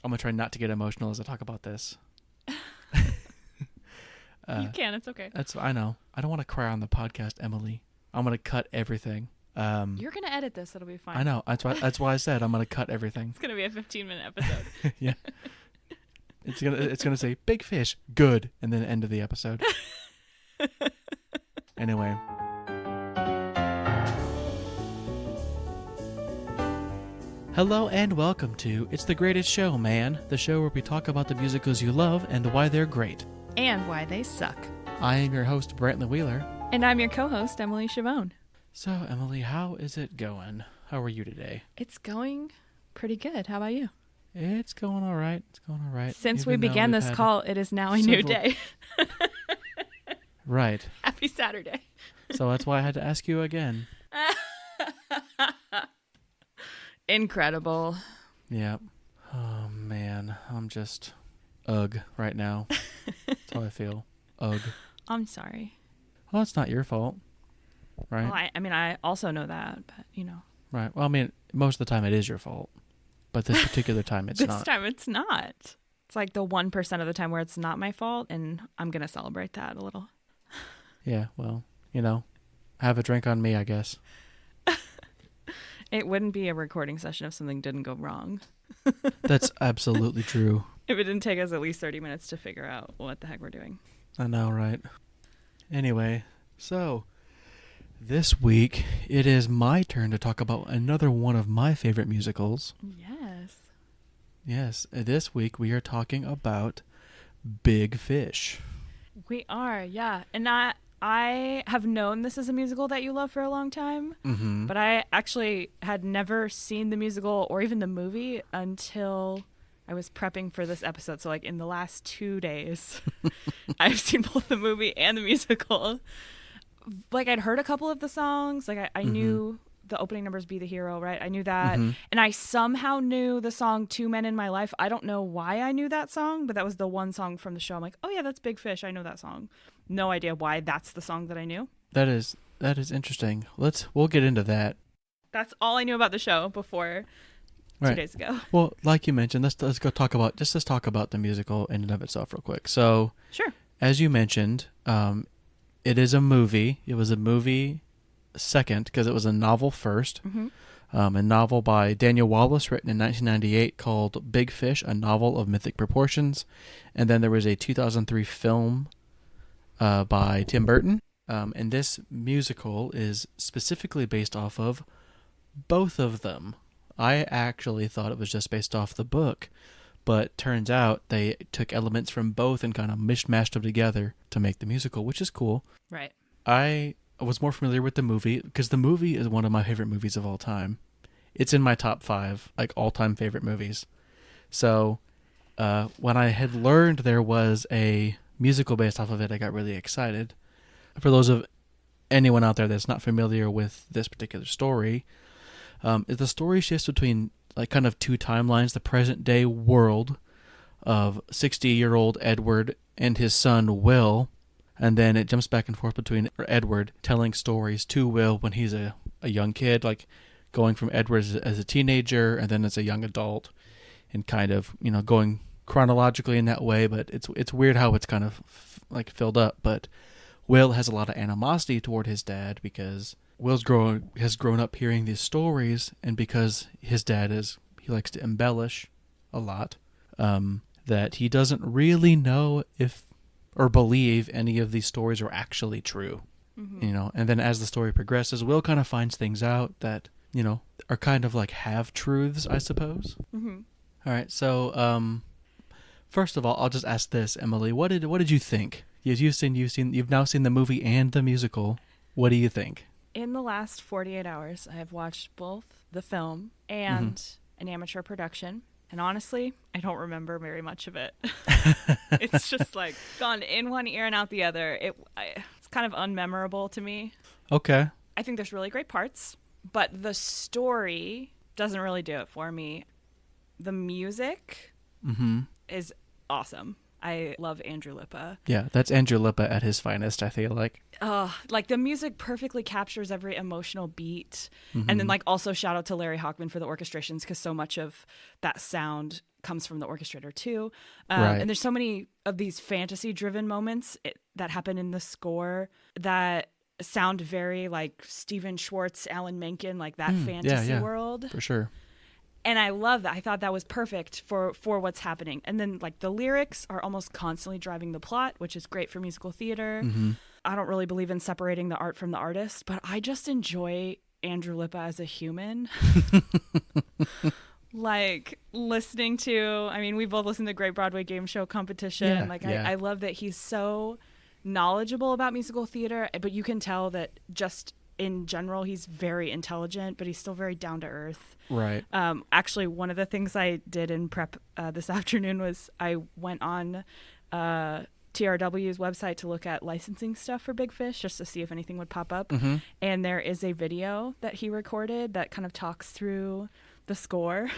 I'm gonna try not to get emotional as I talk about this. You can. It's okay. I know. I don't want to cry on the podcast, Emily. I'm gonna cut everything. You're gonna edit this. It'll be fine. I know. That's why I said I'm gonna cut everything. It's gonna be a 15-minute episode. Yeah. It's gonna say big fish, good, and then end of the episode. Anyway. Hello and welcome to It's the Greatest Show, Man, the show where we talk about the musicals you love and why they're great. And why they suck. I am your host, Brantley Wheeler. And I'm your co-host, Emily Chavone. So, Emily, how is it going? How are you today? It's going pretty good. How about you? It's going all right. Since we began this call, it is now a new day. Right. Happy Saturday. So that's why I had to ask you again. Incredible. Yeah. Oh, man. I'm just ugh right now. That's how I feel. Ugh. I'm sorry. Well, it's not your fault, right? Well, I mean, I also know that, but, you know. Right. Well, I mean, most of the time it is your fault. But this particular time it's not. This time it's not. It's like the 1% of the time where it's not my fault, and I'm going to celebrate that a little. Yeah, well, you know, have a drink on me, I guess. It wouldn't be a recording session if something didn't go wrong. That's absolutely true. If it didn't take us at least 30 minutes to figure out what the heck we're doing. I know, right? Anyway, so this week it is my turn to talk about another one of my favorite musicals. Yes. Yes, this week we are talking about Big Fish. We are, yeah. And I have known this is a musical that you love for a long time, but I actually had never seen the musical or even the movie until I was prepping for this episode. So like in the last 2 days, I've seen both the movie and the musical. Like I'd heard a couple of the songs. Like I knew the opening numbers, Be the Hero, right? I knew that. And I somehow knew the song Two Men in My Life. I don't know why I knew that song, but that was the one song from the show. I'm like, oh yeah, that's Big Fish. I know that song. No idea why that's the song that I knew. That is interesting. We'll get into that. That's all I knew about the show before 2 days ago. Well, like you mentioned, let's talk about the musical in and of itself real quick. So, sure. As you mentioned, it is a movie. It was a movie second because it was a novel first. A novel by Daniel Wallace written in 1998 called Big Fish, a novel of mythic proportions. And then there was a 2003 film by Tim Burton. And this musical is specifically based off of both of them. I actually thought it was just based off the book, but turns out they took elements from both and kind of mishmashed them together to make the musical, which is cool. Right. I was more familiar with the movie because the movie is one of my favorite movies of all time. It's in my top 5, like all-time favorite movies. So when I had learned there was a musical based off of it, I got really excited. For those of anyone out there that's not familiar with this particular story, the story shifts between like kind of two timelines: the present day world of 60-year-old Edward and his son Will, and then it jumps back and forth between Edward telling stories to Will when he's a young kid, like going from Edward as a teenager and then as a young adult, and kind of, you know, going chronologically in that way. But it's weird how it's kind of like filled up. But Will has a lot of animosity toward his dad because has grown up hearing these stories, and because his dad he likes to embellish a lot, that he doesn't really know if or believe any of these stories are actually true. You know, and then as the story progresses, Will kind of finds things out that, you know, are kind of like half-truths, I suppose. All right, so first of all, I'll just ask this, Emily. What did you think? You've now seen the movie and the musical. What do you think? In the last 48 hours, I have watched both the film and an amateur production. And honestly, I don't remember very much of it. It's just like gone in one ear and out the other. It's kind of unmemorable to me. Okay. I think there's really great parts, but the story doesn't really do it for me. The music is awesome. I love Andrew Lippa. Yeah, that's Andrew Lippa at his finest, I feel like. Like the music perfectly captures every emotional beat. And then like also shout out to Larry Hochman for the orchestrations, because so much of that sound comes from the orchestrator too. Right. And there's so many of these fantasy driven moments that happen in the score that sound very like Steven Schwartz, Alan Menken, like that fantasy world. For sure. And I love that. I thought that was perfect for what's happening. And then like the lyrics are almost constantly driving the plot, which is great for musical theater. I don't really believe in separating the art from the artist, but I just enjoy Andrew Lippa as a human. Like listening to, I mean, we both listened to Great Broadway Game Show Competition. I love that he's so knowledgeable about musical theater, but you can tell that just in general, he's very intelligent, but he's still very down to earth. Right. Actually, one of the things I did in prep this afternoon was I went on TRW's website to look at licensing stuff for Big Fish just to see if anything would pop up. And there is a video that he recorded that kind of talks through the score.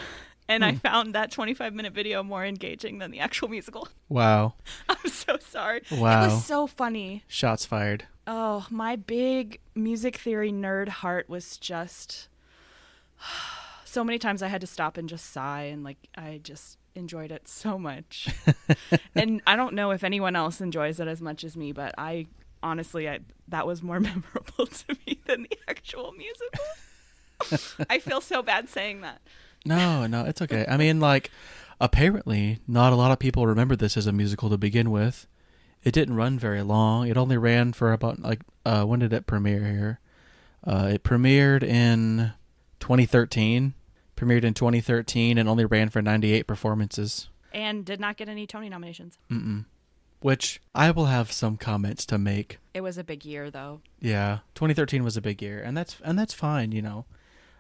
And I found that 25-minute video more engaging than the actual musical. Wow. I'm so sorry. Wow. It was so funny. Shots fired. Oh, my big music theory nerd heart was just... So many times I had to stop and just sigh, and like I just enjoyed it so much. And I don't know if anyone else enjoys it as much as me, but I honestly, that was more memorable to me than the actual musical. I feel so bad saying that. No, it's okay. I mean, like, apparently not a lot of people remember this as a musical to begin with. It didn't run very long. It only ran for about, like, when did it premiere here? It premiered in 2013. Premiered in 2013 and only ran for 98 performances. And did not get any Tony nominations. Which I will have some comments to make. It was a big year, though. Yeah, 2013 was a big year, and that's fine, you know.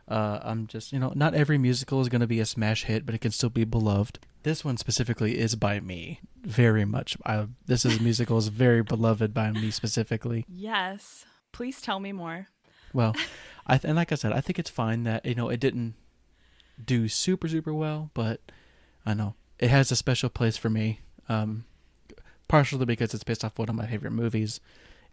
I'm just, you know, not every musical is going to be a smash hit, but it can still be beloved. This one specifically is by me, very much. This musical is very beloved by me specifically. Yes, please tell me more. Well, and like I said, I think it's fine that, you know, it didn't do super well, but I know it has a special place for me, partially because it's based off one of my favorite movies,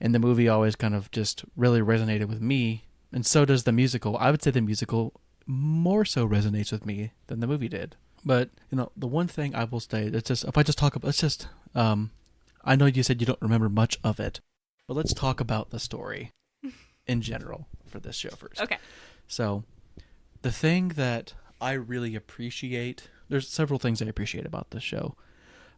and the movie always kind of just really resonated with me, and so does the musical. I would say the musical more so resonates with me than the movie did. But you know, the one thing I will say, it's just, if I just talk about, let's just I know you said you don't remember much of it, but let's talk about the story in general for this show first. Okay. So the thing that I really appreciate, there's several things I appreciate about this show,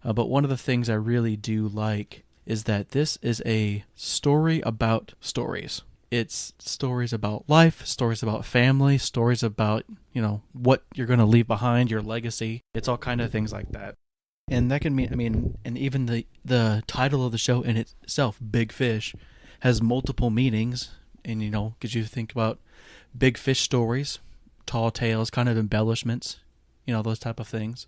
but one of the things I really do like is that this is a story about stories. It's stories about life, stories about family, stories about, you know, what you're going to leave behind, your legacy. It's all kind of things like that. And that can mean, I mean, and even the title of the show in itself, Big Fish, has multiple meanings. And, you know, because you think about big fish stories, tall tales, kind of embellishments, you know, those type of things.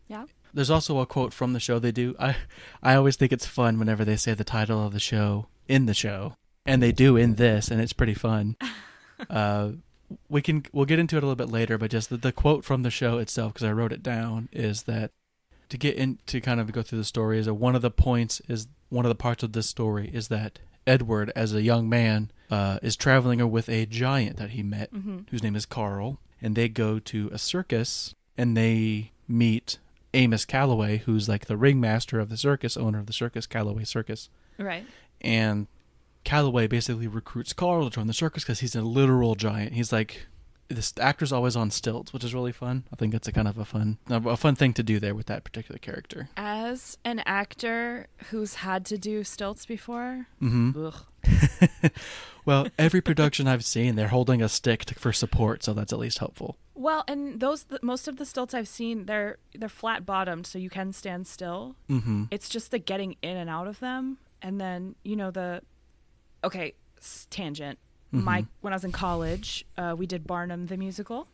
Yeah. There's also a quote from the show they do. I always think it's fun whenever they say the title of the show in the show, and they do in this, and it's pretty fun. We'll get into it a little bit later, but just the quote from the show itself, because I wrote it down, is that to kind of go through the story, is that one of the parts of this story is that Edward, as a young man, is traveling with a giant that he met, whose name is Carl, and they go to a circus, and they meet Amos Calloway, who's like the ringmaster of the circus, owner of the circus, Calloway Circus. Right. And Calloway basically recruits Carl to join the circus because he's a literal giant. He's like, this actor's always on stilts, which is really fun. I think it's a kind of a fun thing to do there with that particular character. As an actor who's had to do stilts before, well, every production I've seen, they're holding a stick for support, so that's at least helpful. Well, and most of the stilts I've seen, they're flat bottomed, so you can stand still. It's just the getting in and out of them, and then tangent. When I was in college, we did Barnum the musical,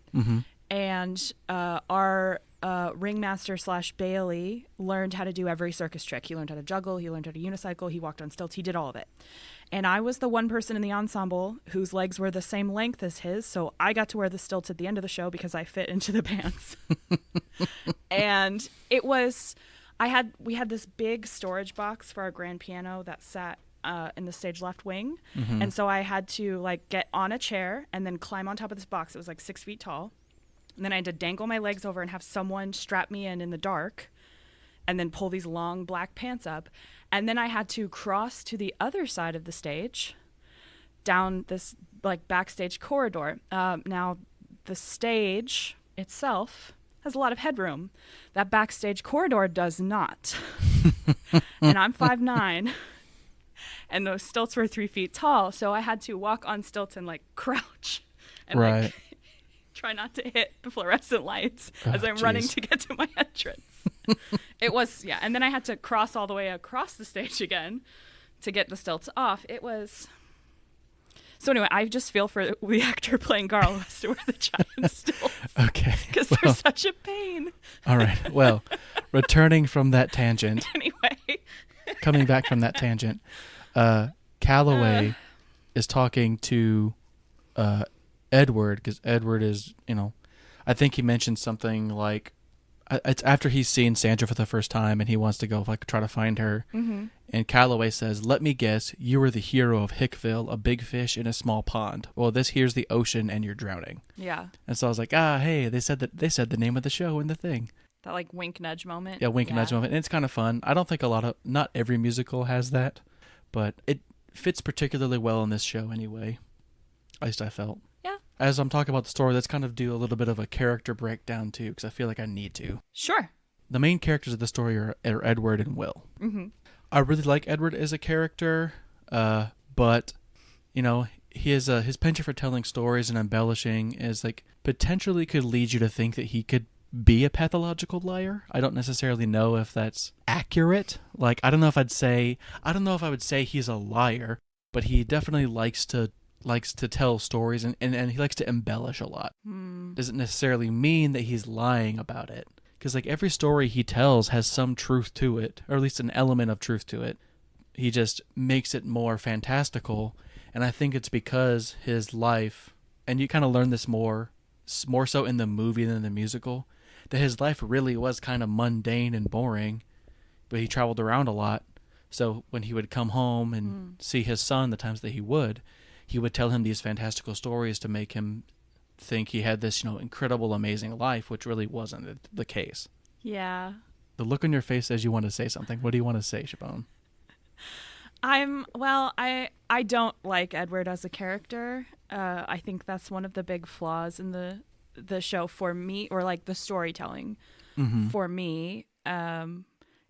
and our ringmaster / Bailey learned how to do every circus trick. He learned how to juggle, he learned how to unicycle, he walked on stilts, he did all of it. And I was the one person in the ensemble whose legs were the same length as his, so I got to wear the stilts at the end of the show because I fit into the pants. And it was, we had this big storage box for our grand piano that sat in the stage left wing. Mm-hmm. And so I had to like get on a chair and then climb on top of this box. It was like 6 feet tall. And then I had to dangle my legs over and have someone strap me in the dark and then pull these long black pants up. And then I had to cross to the other side of the stage down this like backstage corridor. Now the stage itself has a lot of headroom. That backstage corridor does not. And I'm 5'9", and those stilts were 3 feet tall, so I had to walk on stilts and like crouch and Right. like try not to hit the fluorescent lights as I'm running to get to my entrance. It was, yeah. And then I had to cross all the way across the stage again to get the stilts off. It was... So anyway, I just feel for the actor playing Carl who has to wear the giant stilts. Okay. Because they're such a pain. All right. Well, returning from that tangent, Anyway. coming back from that tangent, Calloway is talking to Edward, because Edward is, I think he mentioned something like, it's after he's seen Sandra for the first time and he wants to go like try to find her. Mm-hmm. And Calloway says, "Let me guess, you were the hero of Hickville, a big fish in a small pond. Well, this here's the ocean and you're drowning." Yeah. And so I was like, hey, they said the name of the show in the thing. That like wink nudge moment. Yeah, wink and nudge moment. And it's kind of fun. I don't think not every musical has that, but it fits particularly well in this show anyway. At least I felt. Yeah. As I'm talking about the story, let's kind of do a little bit of a character breakdown too, because I feel like I need to. Sure. The main characters of the story are Edward and Will. Mm-hmm. I really like Edward as a character, but his penchant for telling stories and embellishing is like potentially could lead you to think that he could be a pathological liar. I don't necessarily know if that's accurate. Like, I don't know if I would say he's a liar, but he definitely likes to tell stories and he likes to embellish a lot. Doesn't necessarily mean that he's lying about it. Because like every story he tells has some truth to it, or at least an element of truth to it. He just makes it more fantastical, and I think it's because his life, and you kind of learn this more so in the movie than in the musical, that his life really was kind of mundane and boring, but he traveled around a lot. So when he would come home and see his son, the times that he would tell him these fantastical stories to make him think he had this, incredible, amazing life, which really wasn't the case. Yeah. The look on your face says you want to say something. What do you want to say, Siobhan? I don't like Edward as a character. I think that's one of the big flaws in the show for me, or like the storytelling for me,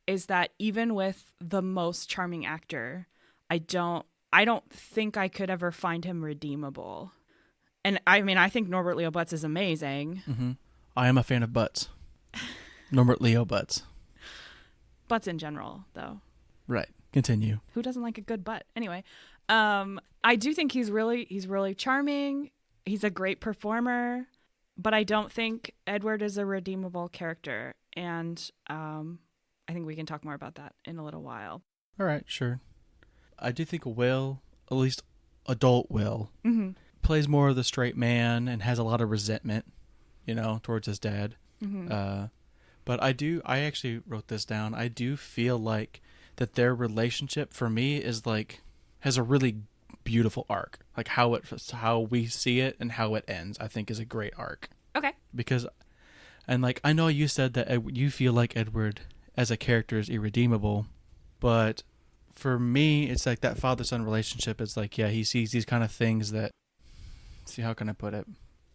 is that even with the most charming actor, I don't think I could ever find him redeemable. And I mean, I think Norbert Leo Butz is amazing. Mm-hmm. I am a fan of Butz. Norbert Leo Butz. Butts in general, though. Right. Continue. Who doesn't like a good butt? Anyway, I do think he's really charming. He's a great performer, but I don't think Edward is a redeemable character. And I think we can talk more about that in a little while. All right, sure. I do think Will, at least adult Will, plays more of the straight man and has a lot of resentment, towards his dad. Mm-hmm. But I actually wrote this down. I do feel like that their relationship for me is like, has a really beautiful arc. Like how we see it and how it ends, I think is a great arc. Okay. Because, and like, I know you said that you feel like Edward as a character is irredeemable, but for me, it's like that father-son relationship is like, yeah, he sees these kind of things that, see, how can I put it?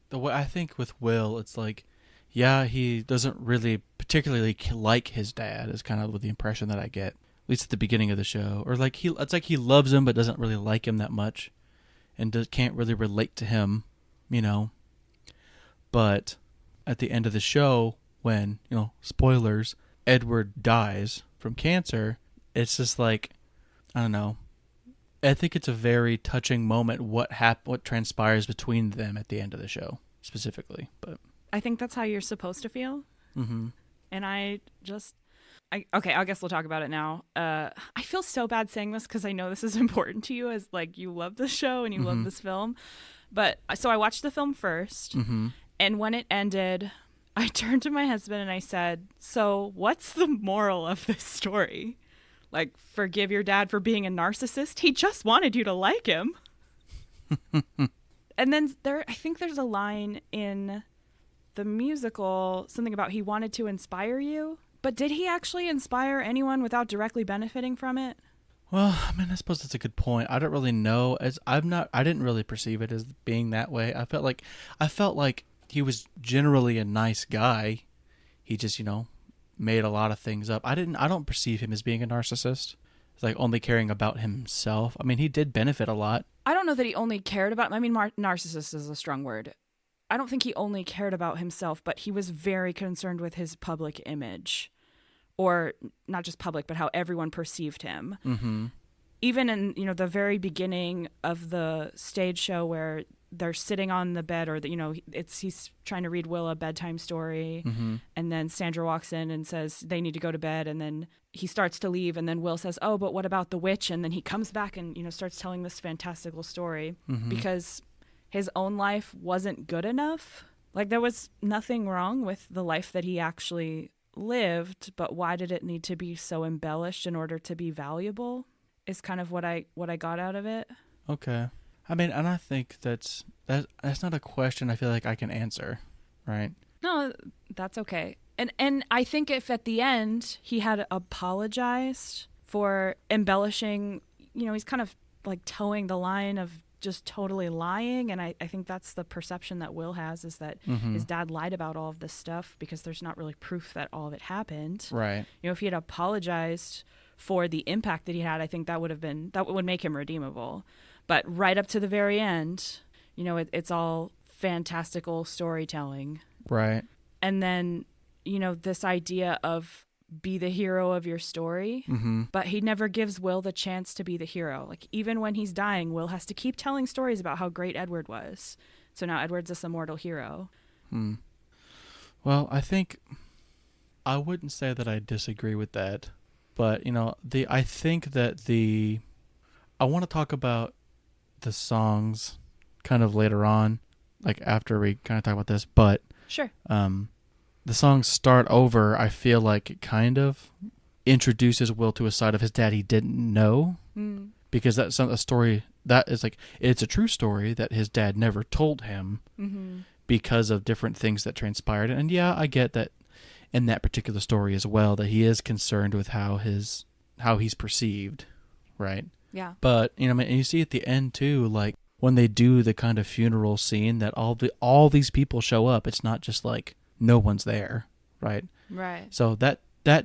The way I think with Will, it's like, yeah, he doesn't really particularly like his dad is kind of the impression that I get, at least at the beginning of the show. Or like it's like he loves him but doesn't really like him that much and can't really relate to him, But at the end of the show, when, spoilers, Edward dies from cancer, it's just like, I don't know. I think it's a very touching moment what transpires between them at the end of the show, specifically. But I think that's how you're supposed to feel. Mm-hmm. And I guess we'll talk about it now. I feel so bad saying this because I know this is important to you, as like you love this show and you love this film. But so I watched the film first, and when it ended, I turned to my husband and I said, "So, what's the moral of this story? Like, forgive your dad for being a narcissist? He just wanted you to like him." And then I think there's a line in the musical, something about he wanted to inspire you. But did he actually inspire anyone without directly benefiting from it? Well, I mean, I suppose that's a good point. I don't really know. I didn't really perceive it as being that way. I felt like he was generally a nice guy. He just, made a lot of things up. I don't perceive him as being a narcissist. It's like only caring about himself. I mean, he did benefit a lot. I don't know that he only cared about, narcissist is a strong word. I don't think he only cared about himself, but he was very concerned with his public image. Or not just public, but how everyone perceived him. Mm-hmm. Even in, the very beginning of the stage show where they're sitting on the bed, or he's trying to read Will a bedtime story, mm-hmm. and then Sandra walks in and says they need to go to bed, and then he starts to leave, and then Will says, "Oh, but what about the witch?" And then he comes back and starts telling this fantastical story mm-hmm. because his own life wasn't good enough. Like, there was nothing wrong with the life that he actually lived, but why did it need to be so embellished in order to be valuable is kind of what I got out of it. Okay. I mean, and I think that's not a question I feel like I can answer, right? No, that's okay. And I think if at the end he had apologized for embellishing, he's kind of like towing the line of just totally lying, and I think that's the perception that Will has, is that mm-hmm. his dad lied about all of this stuff because there's not really proof that all of it happened. Right. If he had apologized for the impact that he had, I think that would make him redeemable. But right up to the very end, it's all fantastical storytelling. Right. And then, this idea of be the hero of your story, mm-hmm. but he never gives Will the chance to be the hero. Like, even when he's dying, Will has to keep telling stories about how great Edward was. So now Edward's this immortal hero. Well, I think I wouldn't say that I disagree with that, but I think that I want to talk about the songs kind of later on, like after we kind of talk about this, but sure. The songs Start Over, I feel like it kind of introduces Will to a side of his dad he didn't know, because that's a story that is like, it's a true story that his dad never told him because of different things that transpired. And yeah, I get that in that particular story as well, that he is concerned with how he's perceived, right? Yeah. But, and you see at the end too, like when they do the kind of funeral scene that all these people show up, it's not just like no one's there, right? Right. So that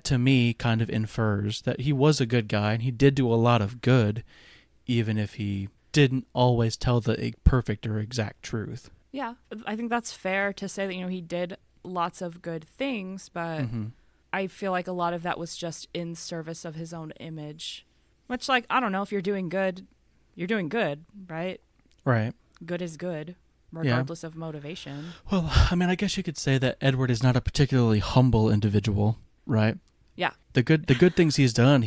to me kind of infers that he was a good guy and he did do a lot of good, even if he didn't always tell the perfect or exact truth. Yeah, I think that's fair to say that, he did lots of good things, but I feel like a lot of that was just in service of his own image. Which, like, I don't know, if you're doing good, right? Right. Good is good, regardless of motivation. Well, I mean, I guess you could say that Edward is not a particularly humble individual, right? Yeah. The good things he's done,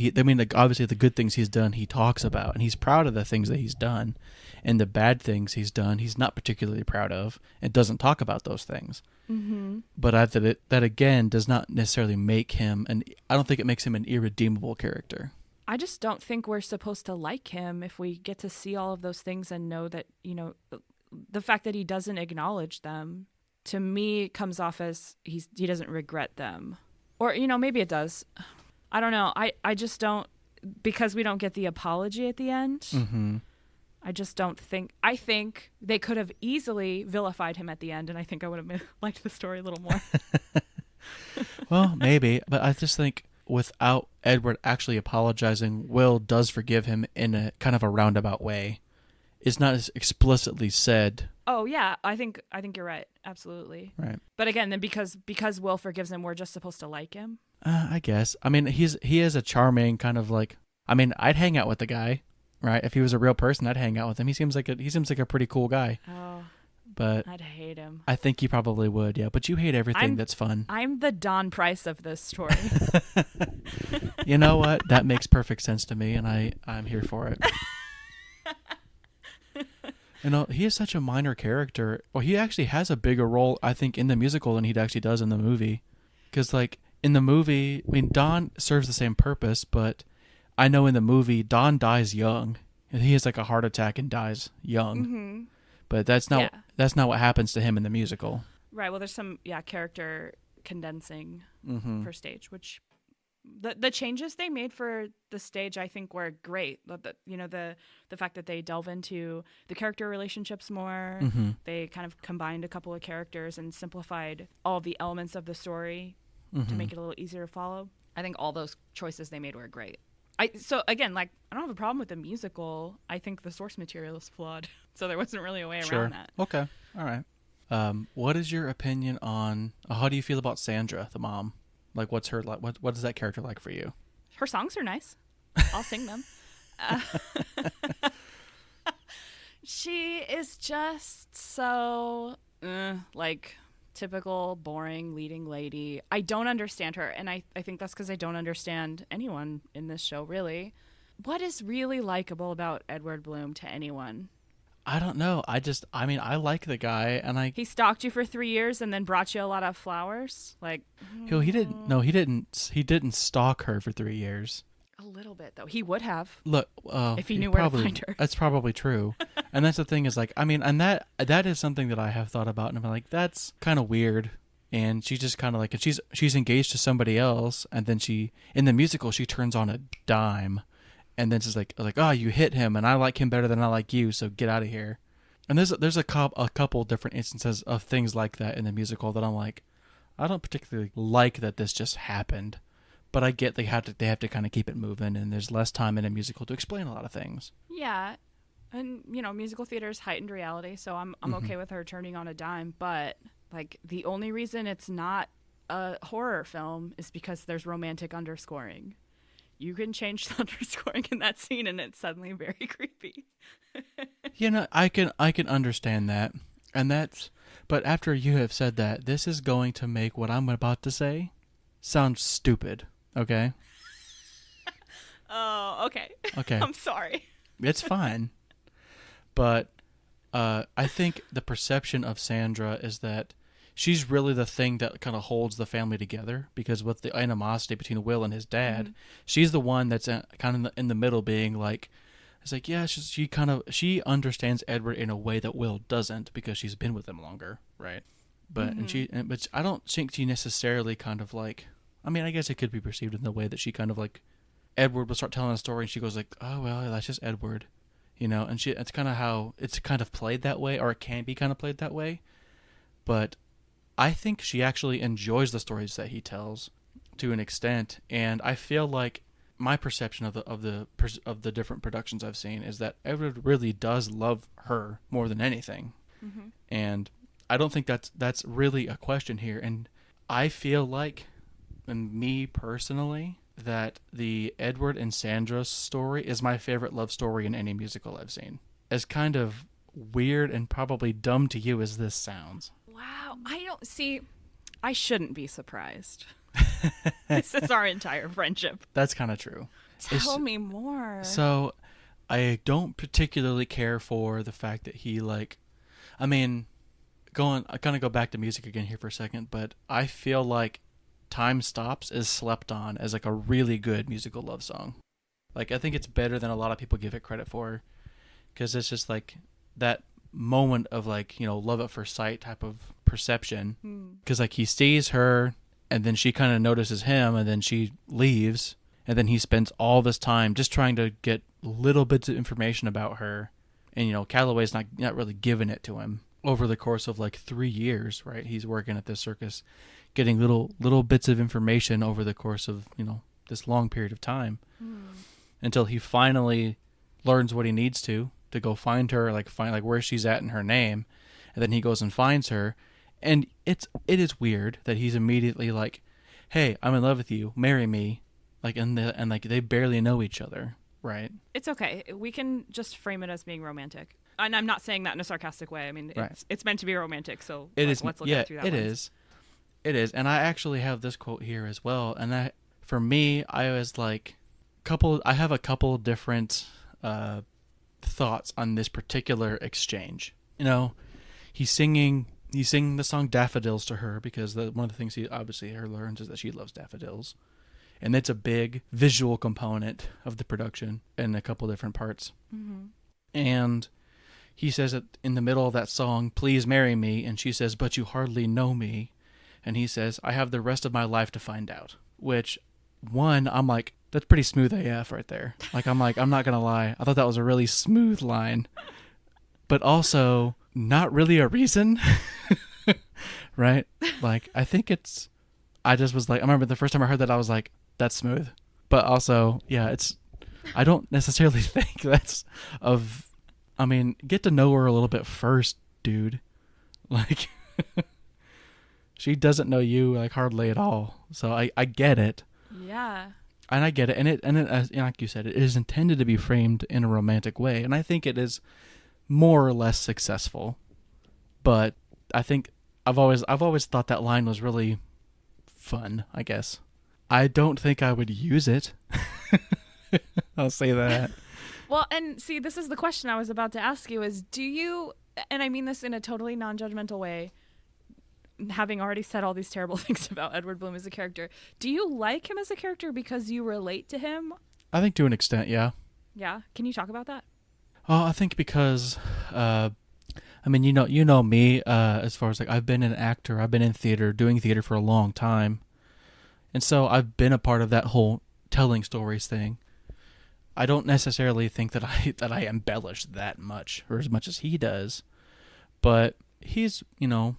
obviously the good things he's done, he talks about, and he's proud of the things that he's done. And the bad things he's done, he's not particularly proud of and doesn't talk about those things. Mm-hmm. But that again does not necessarily make him I don't think it makes him an irredeemable character. I just don't think we're supposed to like him if we get to see all of those things and know that, the fact that he doesn't acknowledge them, to me, comes off as he doesn't regret them. Or, maybe it does. I don't know. I just don't, because we don't get the apology at the end. Mm-hmm. I just don't think, I think they could have easily vilified him at the end, and I think I would have liked the story a little more. Well, maybe, but I just think without Edward actually apologizing, Will does forgive him in a kind of a roundabout way. It's not as explicitly said. Oh yeah, I think you're right. Absolutely. Right. But again, then because Will forgives him, we're just supposed to like him. I guess. I mean, he is a charming kind of like. I mean, I'd hang out with the guy, right? If he was a real person, I'd hang out with him. He seems like a pretty cool guy. Oh. But I'd hate him. I think you probably would, yeah. But you hate everything that's fun. I'm the Don Price of this story. You know what? That makes perfect sense to me, and I'm here for it. You know, he is such a minor character. Well, he actually has a bigger role, I think, in the musical than he actually does in the movie. Because, like, in the movie, I mean, Don serves the same purpose, but I know in the movie, Don dies young. And he has, like, a heart attack and dies young. Mm-hmm. But that's not what happens to him in the musical. Right. Well, there's some character condensing Mm-hmm. for stage, which the changes they made for the stage I think were great. The fact that they delve into the character relationships more. Mm-hmm. They kind of combined a couple of characters and simplified all the elements of the story Mm-hmm. to make it a little easier to follow. I think all those choices they made were great. So again, like, I don't have a problem with the musical. I think the source material is flawed, so there wasn't really a way around that. Okay. All right. What is your opinion on how do you feel about Sandra, the mom? Like, what's her like? What is that character like for you? Her songs are nice. I'll sing them. She is just so like typical boring leading lady. I don't understand her, and I think that's because I don't understand anyone in this show, really. What is really likable about Edward Bloom to anyone? I don't know. I like the guy, and He stalked you for 3 years and then brought you a lot of flowers? Like, he didn't stalk her for 3 years. a little bit, though. He would have. Look, if he knew where to find her. That's probably true. And that's the thing is, like, I mean, and that is something that I have thought about, and I'm like, that's kind of weird. And she's just kind of like, and she's engaged to somebody else, and then in the musical, she turns on a dime. And then it's like, oh, you hit him, and I like him better than I like you, so get out of here. And there's a couple different instances of things like that in the musical that I'm like, I don't particularly like that this just happened, but I get they have to kind of keep it moving, and there's less time in a musical to explain a lot of things. Yeah, and musical theater is heightened reality, so I'm okay with her turning on a dime. But like, the only reason it's not a horror film is because there's romantic underscoring. You can change the underscoring in that scene, and it's suddenly very creepy. I can understand that, but after you have said that, this is going to make what I'm about to say sound stupid. Okay. Oh, okay. Okay. I'm sorry. It's fine, but I think the perception of Sandra is that she's really the thing that kind of holds the family together, because with the animosity between Will and his dad, she's the one that's kind of in the middle, being like, it's like, yeah, she understands Edward in a way that Will doesn't, because she's been with him longer, right? But but I don't think she necessarily kind of like, I mean, I guess it could be perceived in the way that she kind of like, Edward will start telling a story and she goes like, oh well, that's just Edward, and it's kind of how it's kind of played that way, or it can be kind of played that way, but I think she actually enjoys the stories that he tells to an extent, and I feel like my perception of the different productions I've seen is that Edward really does love her more than anything, and I don't think that's really a question here. And I feel like, and me personally, that the Edward and Sandra story is my favorite love story in any musical I've seen. As kind of weird and probably dumb to you as this sounds. Wow, I shouldn't be surprised. This is our entire friendship. That's kind of true. Tell me more. So, I don't particularly care for the fact that he, like, I mean, I kind of go back to music again here for a second, but I feel like Time Stops is slept on as like a really good musical love song. Like, I think it's better than a lot of people give it credit for, because it's just like that moment of like, love at first sight type of perception, because like he sees her and then she kind of notices him, and then she leaves, and then he spends all this time just trying to get little bits of information about her, and Calloway's not really giving it to him over the course of like 3 years, right? He's working at this circus, getting little bits of information over the course of this long period of time, until he finally learns what he needs to go find her, find where she's at in her name, and then he goes and finds her. And it is weird that he's immediately like, "Hey, I'm in love with you. Marry me." And they barely know each other, right? It's okay. We can just frame it as being romantic. And I'm not saying that in a sarcastic way. I mean, it's meant to be romantic, so let's look at it through that lens. It is. And I actually have this quote here as well. And for me, I was like, I have a couple different thoughts on this particular exchange. You know, he's singing the song Daffodils to her because one of the things he obviously learns is that she loves daffodils. And it's a big visual component of the production in a couple different parts. Mm-hmm. And he says it in the middle of that song, "Please marry me." And she says, "But you hardly know me." And he says, "I have the rest of my life to find out." Which, one, I'm like, that's pretty smooth AF right there. Like, I'm not going to lie. I thought that was a really smooth line. But also, not really a reason. Right? Like, I think I just was like, I remember the first time I heard that, I was like, that's smooth. But also, yeah, I don't necessarily think that's get to know her a little bit first, dude. Like, she doesn't know you, like, hardly at all. So I get it. Yeah. And I get it. And as like you said, it is intended to be framed in a romantic way. And I think it is more or less successful. But I think I've always thought that line was really fun, I guess. I don't think I would use it. I'll say that. Well, and see, this is the question I was about to ask you is, do you, and I mean this in a totally non-judgmental way, having already said all these terrible things about Edward Bloom as a character, do you like him as a character because you relate to him? I think to an extent, yeah. Yeah? Can you talk about that? Oh, I think because, you know me, as far as, like, I've been an actor, I've been in theater, doing theater for a long time. And so I've been a part of that whole telling stories thing. I don't necessarily think that I embellish that much, or as much as he does. But he's, kind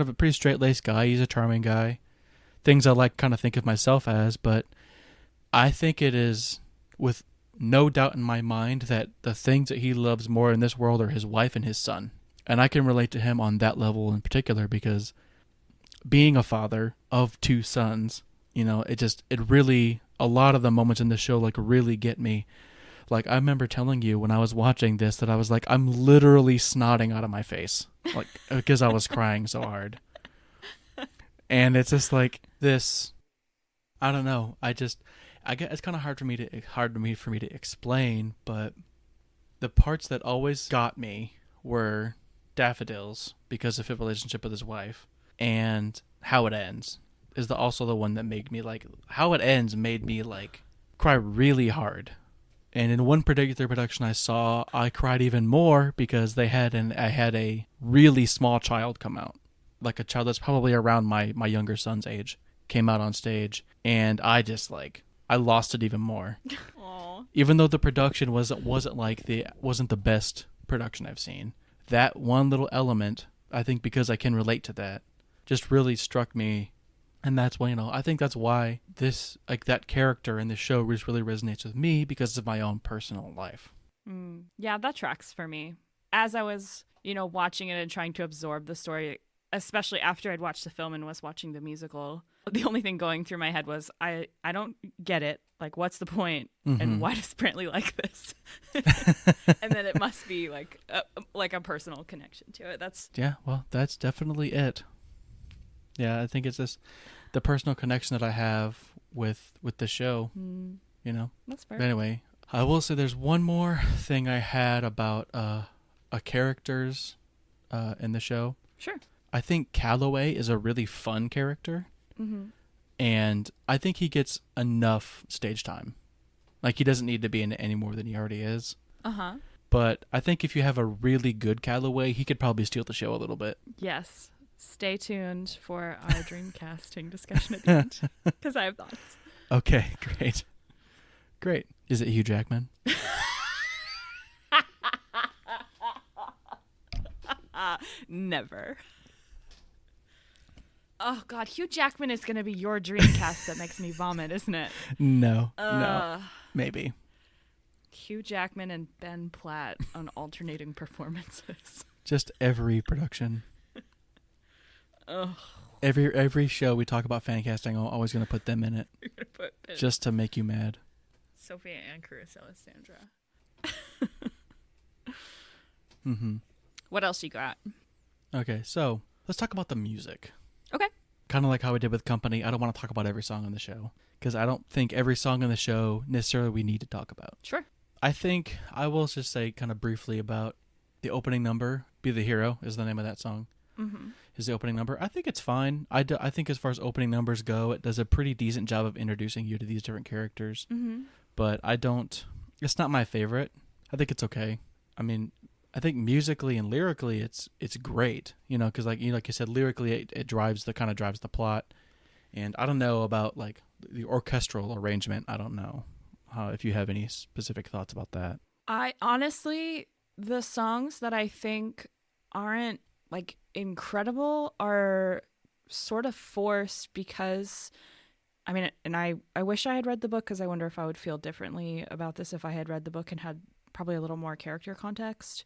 of a pretty straight-laced guy. He's a charming guy. Things I like kind of think of myself as, but I think it is with no doubt in my mind that the things that he loves more in this world are his wife and his son. And I can relate to him on that level in particular because being a father of two sons, it really, a lot of the moments in the show, like, really get me. Like, I remember telling you when I was watching this that I was like, I'm literally snotting out of my face, like, because I was crying so hard. And it's just like this, I don't know. I guess it's kind of hard for me to explain, but the parts that always got me were Daffodils because of his relationship with his wife, and How It Ends is also the one that made me, like, How It Ends made me, like, cry really hard. And in one particular production I saw, I cried even more because I had a really small child come out, like a child that's probably around my younger son's age, came out on stage, and I just, like, I lost it even more. Aww. Even though the production wasn't the best production I've seen. That one little element, I think because I can relate to that, just really struck me. And that's why, I think that's why this, like, that character in the show just really resonates with me because of my own personal life. Yeah, that tracks for me. As I was, watching it and trying to absorb the story, especially after I'd watched the film and was watching the musical, the only thing going through my head was, I don't get it. Like, what's the point? Mm-hmm. And why does Brantley like this? And then it must be like a personal connection to it. That's definitely it. Yeah, I think it's just the personal connection that I have with the show, That's fair. But anyway, I will say there's one more thing I had about a characters in the show. Sure. I think Calloway is a really fun character. Mm-hmm. And I think he gets enough stage time. Like, he doesn't need to be in it any more than he already is. Uh-huh. But I think if you have a really good Calloway, he could probably steal the show a little bit. Yes. Stay tuned for our dream casting discussion at the end, because I have thoughts. Okay, great. Is it Hugh Jackman? Never. Oh, God. Hugh Jackman is going to be your dream cast that makes me vomit, isn't it? No. Maybe. Hugh Jackman and Ben Platt on alternating performances. Just every production. Ugh. Every show we talk about fan casting, I'm always going to put them in it. You're gonna put just to make you mad. Sophia and Carissa Alessandra. Mm-hmm. What else you got? Okay, so let's talk about the music. Okay. Kind of like how we did with Company. I don't want to talk about every song on the show because I don't think every song on the show necessarily we need to talk about. Sure. I think I will just say kind of briefly about the opening number. Be the Hero is the name of that song. Mm-hmm. Is the opening number. I think it's fine. I think as far as opening numbers go, it does a pretty decent job of introducing you to these different characters. Mm-hmm. But it's not my favorite. I think it's okay. I mean, I think musically and lyrically it's great, because like you said, lyrically it drives the plot. And I don't know about like the orchestral arrangement. I don't know if you have any specific thoughts about that. I honestly, the songs that I think aren't like incredible are sort of forced because, I mean, and I wish I had read the book because I wonder if I would feel differently about this if I had read the book and had probably a little more character context.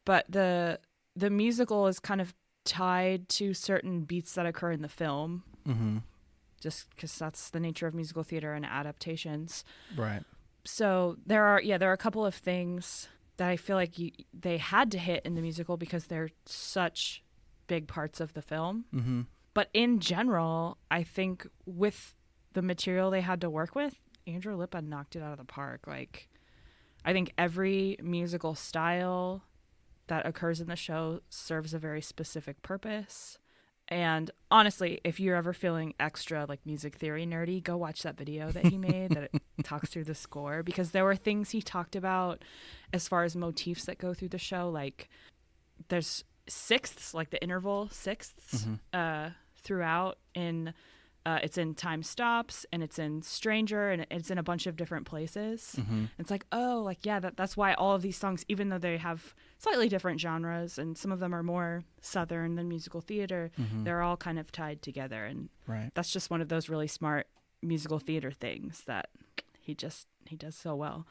But the musical is kind of tied to certain beats that occur in the film. Mm-hmm. Just because that's the nature of musical theater and adaptations. Right. So there are a couple of things that I feel like they had to hit in the musical because they're such big parts of the film. Mm-hmm. But in general, I think with the material they had to work with, Andrew Lippa knocked it out of the park. Like, I think every musical style that occurs in the show serves a very specific purpose. And honestly, if you're ever feeling extra like music theory nerdy, go watch that video that he made that it talks through the score, because there were things he talked about as far as motifs that go through the show. Like there's sixths, like the interval sixths, throughout in it's in Time Stops and it's in Stranger and it's in a bunch of different places. Mm-hmm. It's like, oh, like, yeah, that's why all of these songs, even though they have slightly different genres and some of them are more Southern than musical theater, they're all kind of tied together. And that's just one of those really smart musical theater things that he does so well.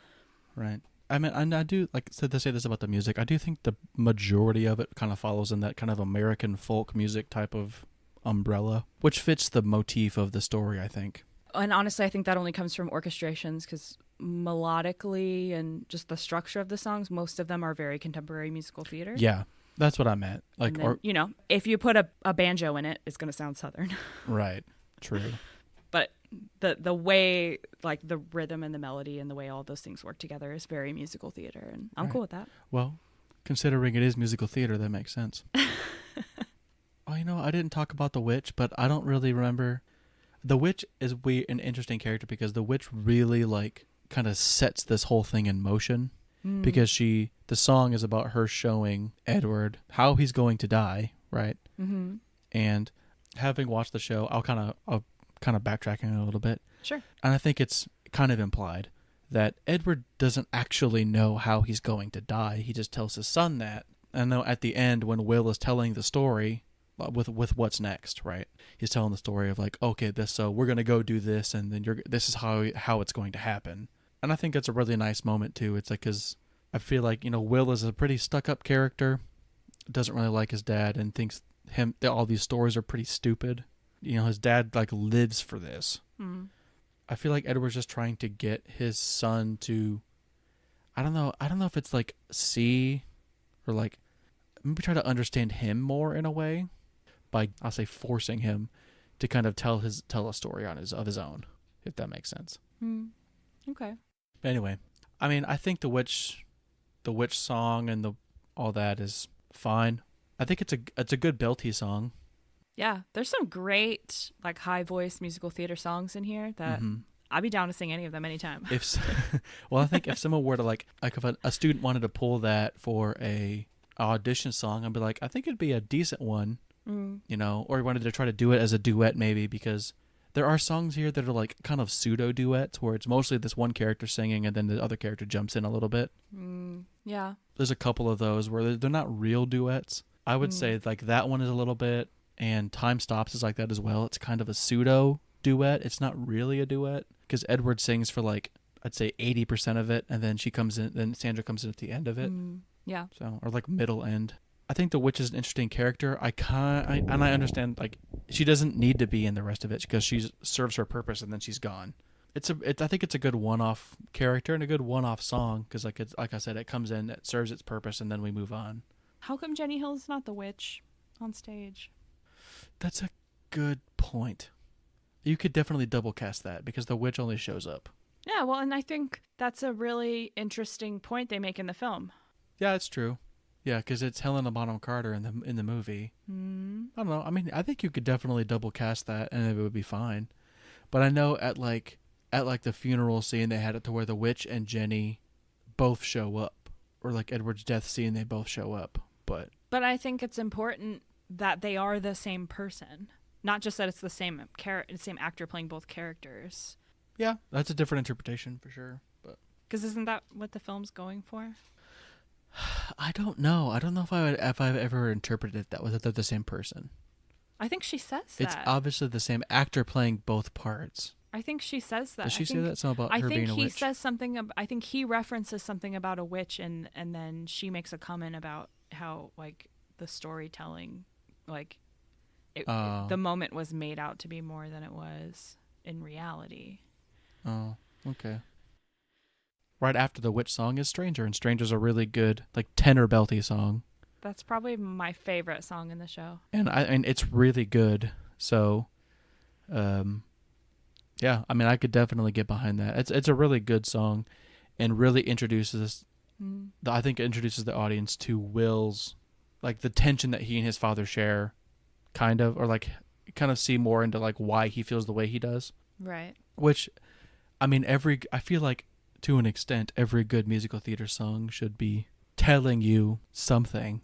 Right. I mean, and I do, like, so to say this about the music, I do think the majority of it kind of follows in that kind of American folk music type of umbrella, which fits the motif of the story, I think. And honestly, I think that only comes from orchestrations, because melodically and just the structure of the songs, most of them are very contemporary musical theater. Yeah, that's what I meant. Like, then, if you put a banjo in it, it's going to sound Southern. Right. True. But the way, like, the rhythm and the melody and the way all those things work together is very musical theater, and I'm cool with that. Well, considering it is musical theater, that makes sense. Oh, I didn't talk about the witch, but I don't really remember. The witch is an interesting character because the witch really, like, kind of sets this whole thing in motion, because the song is about her showing Edward how he's going to die, right? Mm-hmm. And having watched the show, I'll kind of backtracking a little bit. Sure. And I think it's kind of implied that Edward doesn't actually know how he's going to die. He just tells his son that. And then at the end, when Will is telling the story with what's next, right? He's telling the story of like, okay, so we're gonna go do this, and then this is how it's going to happen. And I think it's a really nice moment too. It's like, because I feel like Will is a pretty stuck-up character, doesn't really like his dad, and thinks all these stories are pretty stupid. His dad like lives for this. I feel like Edward's just trying to get his son to, I don't know if it's like see, or like maybe try to understand him more in a way, by, I'll say, forcing him to kind of tell a story of his own, if that makes sense. Okay. But anyway, I mean, I think the witch song and all that is fine. I think it's a good belty song. Yeah, there's some great like high voice musical theater songs in here that I'd be down to sing any of them anytime. Well, I think if someone were to like if a student wanted to pull that for a audition song, I'd be like, I think it'd be a decent one. Or wanted to try to do it as a duet maybe, because there are songs here that are like kind of pseudo duets where it's mostly this one character singing and then the other character jumps in a little bit. Yeah. There's a couple of those where they're not real duets. I would say like that one is a little bit, and Time Stops is like that as well. It's kind of a pseudo duet. It's not really a duet because Edward sings for like, I'd say 80% of it, and then then Sandra comes in at the end of it. Yeah. So, or like middle end. I think the witch is an interesting character. I understand, like, she doesn't need to be in the rest of it because she serves her purpose and then she's gone. I think it's a good one-off character and a good one-off song because, like I said, it comes in, it serves its purpose, and then we move on. How come Jenny Hill's not the witch on stage? That's a good point. You could definitely double cast that because the witch only shows up. Yeah, well, and I think that's a really interesting point they make in the film. Yeah, it's true. Yeah, because it's Helena Bonham Carter in the movie. I don't know. I mean, I think you could definitely double cast that, and it would be fine. But I know at the funeral scene, they had it to where the witch and Jenny both show up, or like Edward's death scene, they both show up. But I think it's important that they are the same person, not just that it's the same same actor playing both characters. yeah, that's a different interpretation for sure. But Because isn't that what the film's going for? I don't know. I don't know if I've ever interpreted it that way, that they're the same person. I think she says that. It's obviously the same actor playing both parts. I think she says that. Does she say that? Something about her being a witch? I think he says something. I think he references something about a witch, and then she makes a comment about how like the storytelling, like the moment was made out to be more than it was in reality. Oh, okay. Right after the witch song is Stranger, and Stranger's a really good like tenor belty song. That's probably my favorite song in the show. And it's really good. So, yeah, I mean, I could definitely get behind that. It's a really good song, and really introduces, I think it introduces the audience to Will's, like the tension that he and his father share, kind of, or like kind of see more into like why he feels the way he does. Right. Which, I mean, I feel like to an extent, every good musical theater song should be telling you something.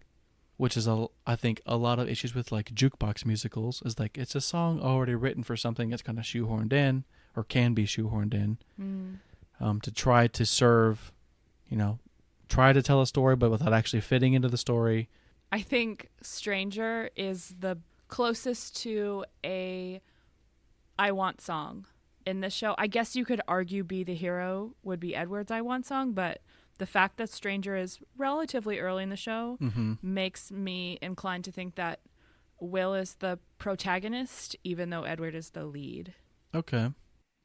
Which is, I think, a lot of issues with like jukebox musicals is like it's a song already written for something that's kind of shoehorned in or can be shoehorned in to try to serve, try to tell a story, but without actually fitting into the story. I think Stranger is the closest to a I Want song in this show. I guess you could argue Be the Hero would be Edward's I Want song, but the fact that Stranger is relatively early in the show makes me inclined to think that Will is the protagonist, even though Edward is the lead. Okay.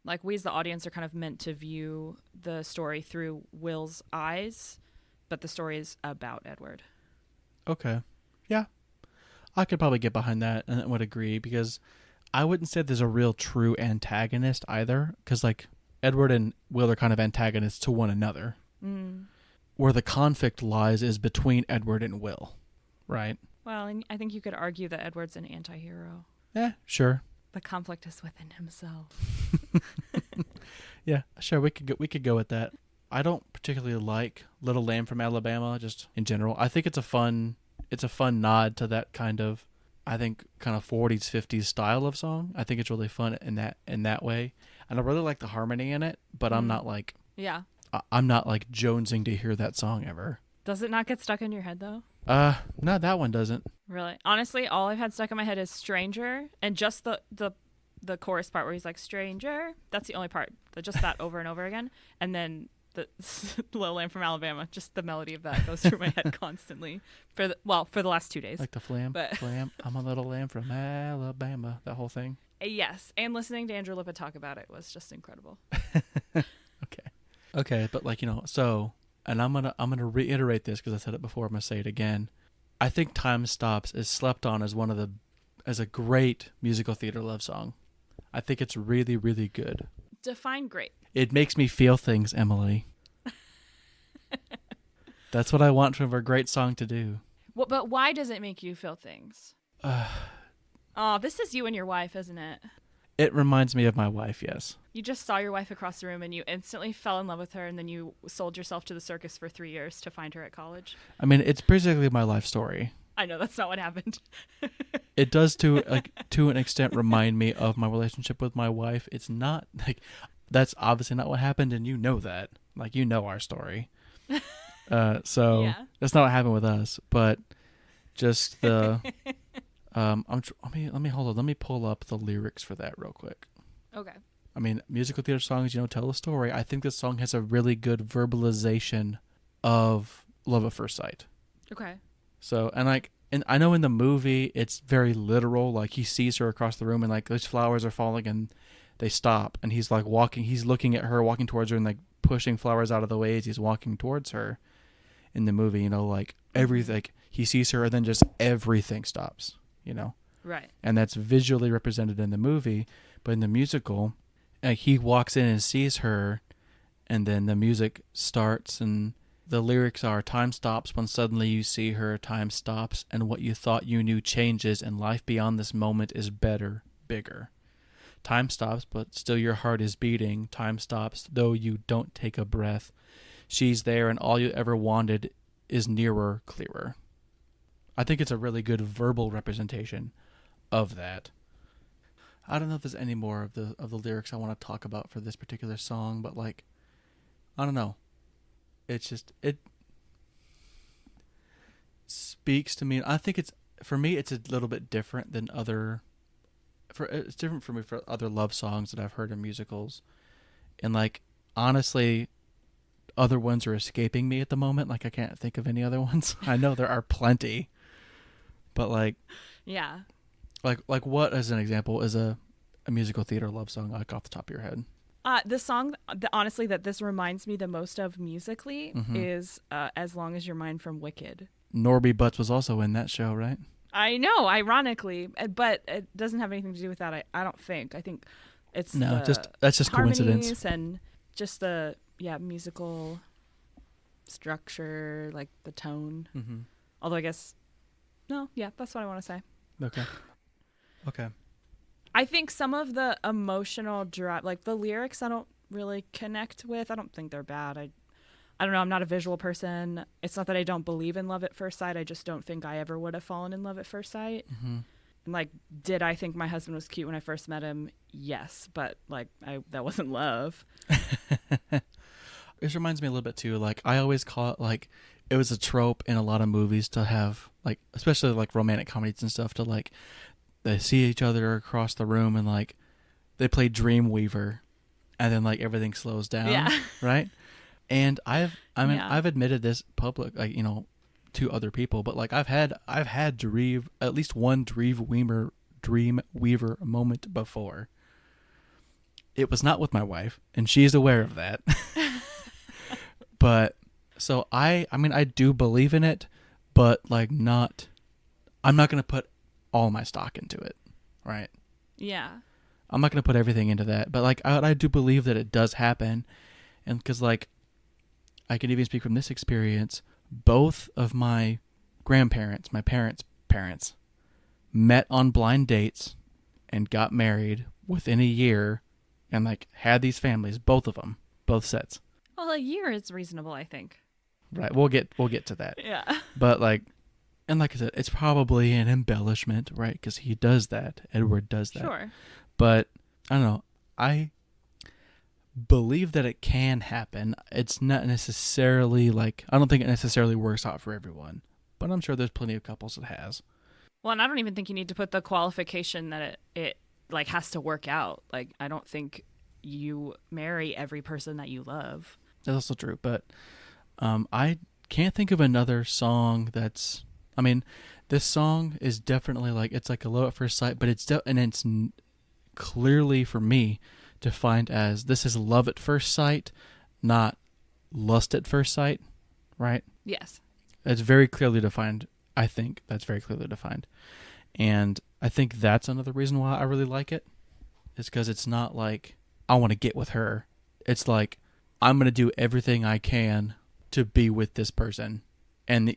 Like, we as the audience are kind of meant to view the story through Will's eyes, but the story is about Edward. Okay. Yeah. I could probably get behind that and would agree, because I wouldn't say there's a real true antagonist either, because, like, Edward and Will are kind of antagonists to one another. Where the conflict lies is between Edward and Will, right? Well, and I think you could argue that Edward's an anti-hero. Yeah, sure. The conflict is within himself. Yeah, sure. We could go with that. I don't particularly like Little Lamb from Alabama, just in general. I think it's a fun nod to that kind of 40s 50s style of song. I think it's really fun in that way, and I really like the harmony in it. But I'm not like I'm not like jonesing to hear that song ever. Does it not get stuck in your head though? No, that one doesn't. Really? Honestly, all I've had stuck in my head is Stranger, and just the chorus part where he's like, Stranger. That's the only part. Just that over and over again. And then the Little Lamb from Alabama, just the melody of that goes through my head constantly for the last 2 days. Like the flam, I'm a little lamb from Alabama, that whole thing. Yes, and listening to Andrew Lippa talk about it was just incredible. Okay, but so, and I'm gonna reiterate this because I said it before. I'm gonna say it again. I think Time Stops is slept on as a great musical theater love song. I think it's really, really good. Define great. It makes me feel things, Emily. That's what I want from a great song to do. Well, but why does it make you feel things? This is you and your wife, isn't it? It reminds me of my wife, yes. You just saw your wife across the room and you instantly fell in love with her, and then you sold yourself to the circus for 3 years to find her at college. I mean, it's basically my life story. I know that's not what happened. It does to an extent remind me of my relationship with my wife. It's not like that's obviously not what happened, and you know that. Like, you know our story. So yeah. That's not what happened with us, but just the let me hold on. Let me pull up the lyrics for that real quick. Okay. I mean, musical theater songs, tell a story. I think this song has a really good verbalization of love at first sight. Okay. So, and I know in the movie it's very literal. Like, he sees her across the room and like those flowers are falling and they stop, and he's like he's looking at her, walking towards her, and like pushing flowers out of the way as he's walking towards her. In the movie, like everything, he sees her and then just everything stops. Right. And that's visually represented in the movie, but in the musical, he walks in and sees her, and then the music starts, and the lyrics are, time stops when suddenly you see her, time stops, and what you thought you knew changes, and life beyond this moment is better, bigger. Time stops, but still your heart is beating. Time stops, though you don't take a breath. She's there, and all you ever wanted is nearer, clearer. I think it's a really good verbal representation of that. I don't know if there's any more of the lyrics I want to talk about for this particular song, but like, I don't know. It's just, it speaks to me. I think it's, for me, it's a little bit different than it's different for me for other love songs that I've heard in musicals. And like, honestly, other ones are escaping me at the moment. Like, I can't think of any other ones. I know there are plenty, but like, Yeah. like what, as an example, is a musical theater love song, like off the top of your head? The song, honestly, that this reminds me the most of musically is As Long As You're Mine from Wicked. Norby Butts was also in that show, right? I know, ironically, but it doesn't have anything to do with that. I don't think. I think it's that's just coincidence, and just the musical structure, like the tone. Mm-hmm. Although I guess that's what I want to say. Okay. I think some of the emotional drive, like the lyrics, I don't really connect with. I don't think they're bad. I don't know. I'm not a visual person. It's not that I don't believe in love at first sight. I just don't think I ever would have fallen in love at first sight. Mm-hmm. And like, did I think my husband was cute when I first met him? Yes, but like, that wasn't love. This reminds me a little bit too. Like, I always call it like, it was a trope in a lot of movies to have, like, especially like romantic comedies and stuff, to like, they see each other across the room and like they play Dreamweaver, and then like everything slows down, right? And I've admitted this public, like, you know, to other people, but like I've had at least one Dreamweaver moment before. It was not with my wife, and she's aware of that. But so I mean I do believe in it, but like I'm not going to put all my stock into it, right? Yeah. I'm not going to put everything into that, but like I do believe that it does happen. And because like I can even speak from this experience, both of my grandparents, my parents' parents, met on blind dates and got married within a year, and like had these families, both of them, both sets. Well, a year is reasonable, I think. Right. We'll get to that. Yeah. But like, and like I said, it's probably an embellishment, right? Because he does that. Edward does that. Sure. But I don't know. I believe that it can happen. It's not necessarily like, I don't think it necessarily works out for everyone, but I'm sure there's plenty of couples that has. Well, and I don't even think you need to put the qualification that it like has to work out. Like, I don't think you marry every person that you love. That's also true. But I can't think of another song that's, I mean, this song is definitely like, it's like a love at first sight, but it's clearly for me defined as, this is love at first sight, not lust at first sight, right? Yes. It's very clearly defined. I think that's very clearly defined. And I think that's another reason why I really like it, is because it's not like, I want to get with her. It's like, I'm going to do everything I can to be with this person. And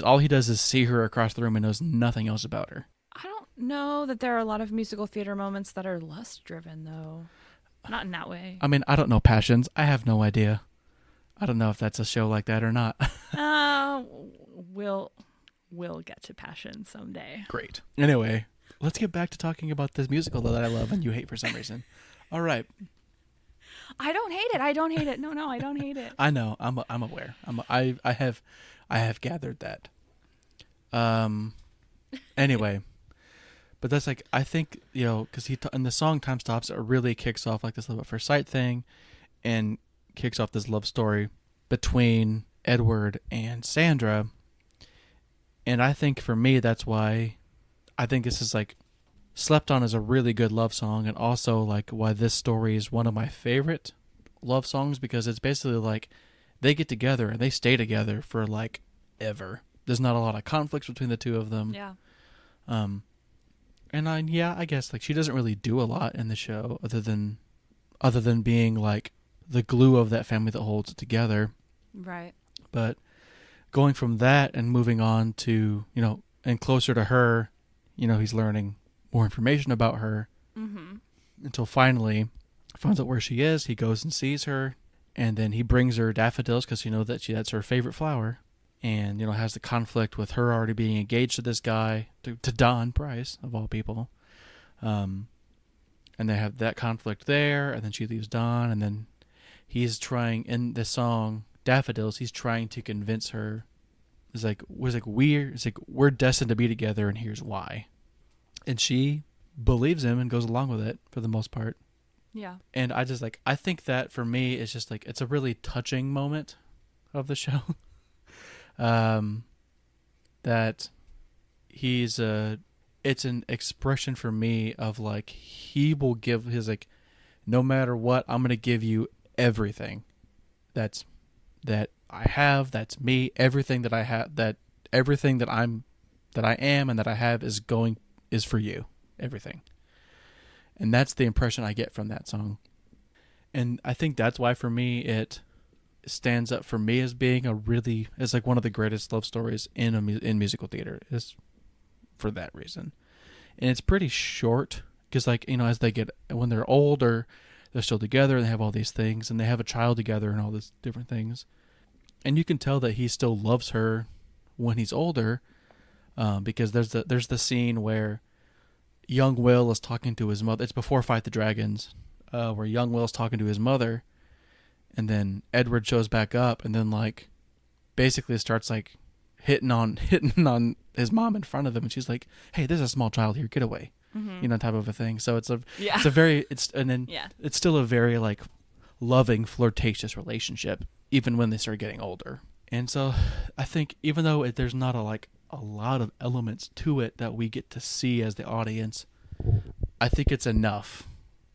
all he does is see her across the room and knows nothing else about her. I don't know that there are a lot of musical theater moments that are lust driven, though. Not in that way. I mean, I don't know Passions. I have no idea. I don't know if that's a show like that or not. We'll get to Passion someday. Great. Anyway, let's get back to talking about this musical that I love and you hate for some reason. All right. I don't hate it. No, I don't hate it. I know. I'm aware. I have gathered that. Anyway, but that's like, I think, you know, because in the song Time Stops, it really kicks off like this love at first sight thing, and kicks off this love story between Edward and Sandra. And I think for me, that's why I think this is like slept on as a really good love song, and also like why this story is one of my favorite love songs, because it's basically like they get together and they stay together for like ever. There's not a lot of conflicts between the two of them. Yeah. And I guess like she doesn't really do a lot in the show other than being like the glue of that family that holds it together. Right. But going from that and moving on to, and closer to her, he's learning more information about her until finally finds out where she is. He goes and sees her, and then he brings her daffodils because that's her favorite flower, and has the conflict with her already being engaged to this guy, to Don Price of all people, and they have that conflict there, and then she leaves Don, and then he's trying in the song Daffodils, he's trying to convince her. It's like we're destined to be together, and here's why, and she believes him and goes along with it for the most part. Yeah. And I think that for me it's just like, it's a really touching moment of the show. That it's an expression for me of like, he will give his like, no matter what, I'm going to give you everything that I have, that's me, everything that I have, that everything that I am and that I have is for you, everything. And that's the impression I get from that song. And I think that's why for me it stands up for me as being as like one of the greatest love stories in musical theater, is for that reason. And it's pretty short because as when they're older, they're still together and they have all these things and they have a child together and all these different things. And you can tell that he still loves her when he's older, because there's the scene where young Will is talking to his mother. It's before Fight the Dragons, where young Will is talking to his mother, and then Edward shows back up, and then like basically starts like hitting on his mom in front of him, and she's like, "Hey, there's a small child here, get away," type of a thing. So it's still a very like loving, flirtatious relationship, even when they start getting older. And so I think even though there's not a lot of elements to it that we get to see as the audience, I think it's enough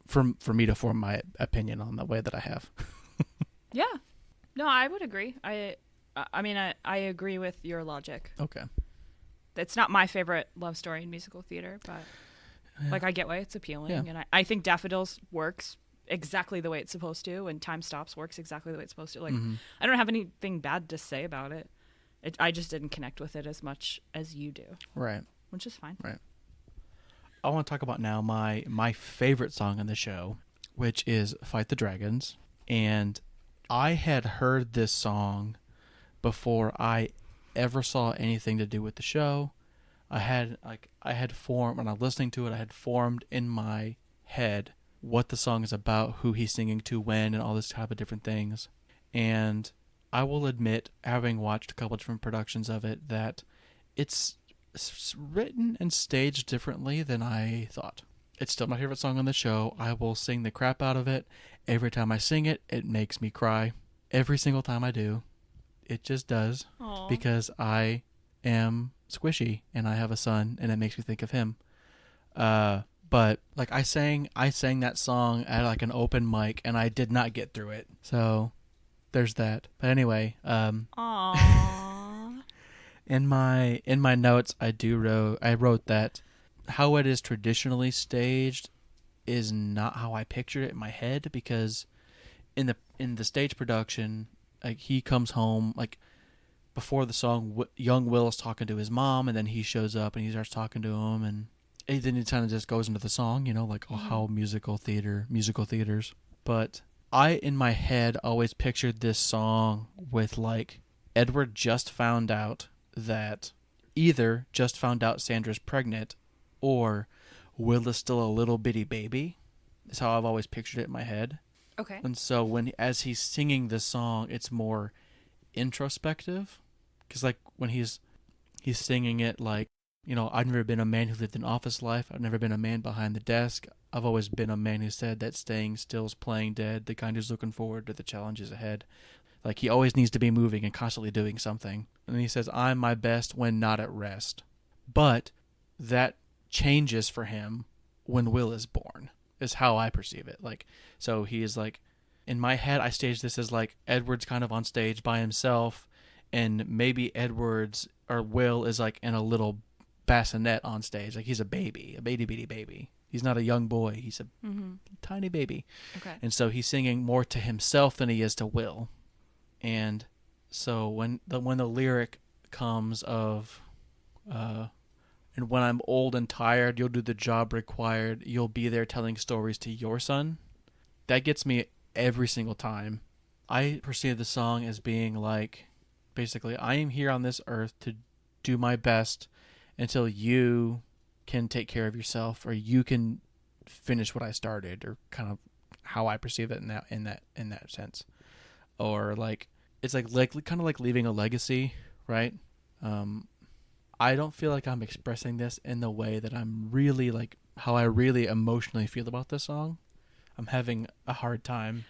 for me to form my opinion on the way that I have. Yeah. No, I would agree. I agree with your logic. Okay. It's not my favorite love story in musical theater, but I get why it's appealing. Yeah. And I think Daffodils works exactly the way it's supposed to, and Time Stops works exactly the way it's supposed to. I don't have anything bad to say about it. I just didn't connect with it as much as you do. Right. Which is fine. Right. I want to talk about now my favorite song in the show, which is Fight the Dragons. And I had heard this song before I ever saw anything to do with the show. I had formed, when I was listening to it, I had formed in my head what the song is about, who he's singing to, when, and all this type of different things. And I will admit, having watched a couple different productions of it, that it's written and staged differently than I thought. It's still my favorite song on the show. I will sing the crap out of it. Every time I sing it, it makes me cry. Every single time I do. It just does. Aww. Because I am squishy and I have a son and it makes me think of him. But like I sang that song at like an open mic and I did not get through it. So there's that. But anyway, Aww. in my notes I wrote that how it is traditionally staged is not how I pictured it in my head, because in the stage production, like he comes home like before the song, young Will is talking to his mom, and then he shows up and he starts talking to him, and then he kind of just goes into the song, how musical theaters. But I, in my head, always pictured this song with like Edward just found out Sandra's pregnant, or Will is still a little bitty baby. That's how I've always pictured it in my head. Okay. And so as he's singing this song, it's more introspective, because like when he's singing it, like, I've never been a man who lived an office life. I've never been a man behind the desk. I've always been a man who said that staying still is playing dead, the kind who's looking forward to the challenges ahead. Like, he always needs to be moving and constantly doing something. And he says, I'm my best when not at rest. But that changes for him when Will is born, is how I perceive it. Like, so he is like, in my head, I stage this as like Edward's kind of on stage by himself, and maybe Edward's or Will is like in a little bassinet on stage, like he's a baby, a bitty baby. He's not a young boy. He's a tiny baby. Okay. And so he's singing more to himself than he is to Will. And so when the lyric comes of, and when I'm old and tired, you'll do the job required. You'll be there telling stories to your son. That gets me every single time. I perceive the song as being like, basically, I am here on this earth to do my best until you can take care of yourself, or you can finish what I started, or kind of how I perceive it in that sense. Or like, it's like kind of like leaving a legacy, right? I don't feel like I'm expressing this in the way that I'm really like how I really emotionally feel about this song. I'm having a hard time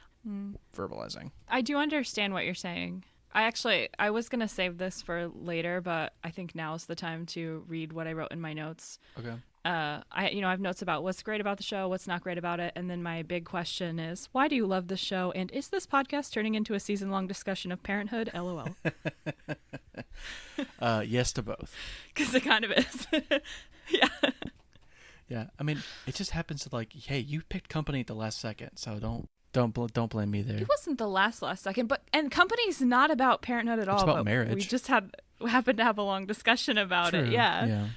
verbalizing. I do understand what you're saying. I was going to save this for later, but I think now's the time to read what I wrote in my notes. Okay. I have notes about what's great about the show, what's not great about it, and then my big question is, why do you love this show, and is this podcast turning into a season-long discussion of parenthood? LOL. Yes to both. Because it kind of is. Yeah. Yeah. I mean, it just happens to like, hey, you picked company at the last second, so don't blame me there. It wasn't the last second, and Company's not about parenthood at all. It's about but marriage. We just happened to have a long discussion about it. Yeah. Yeah.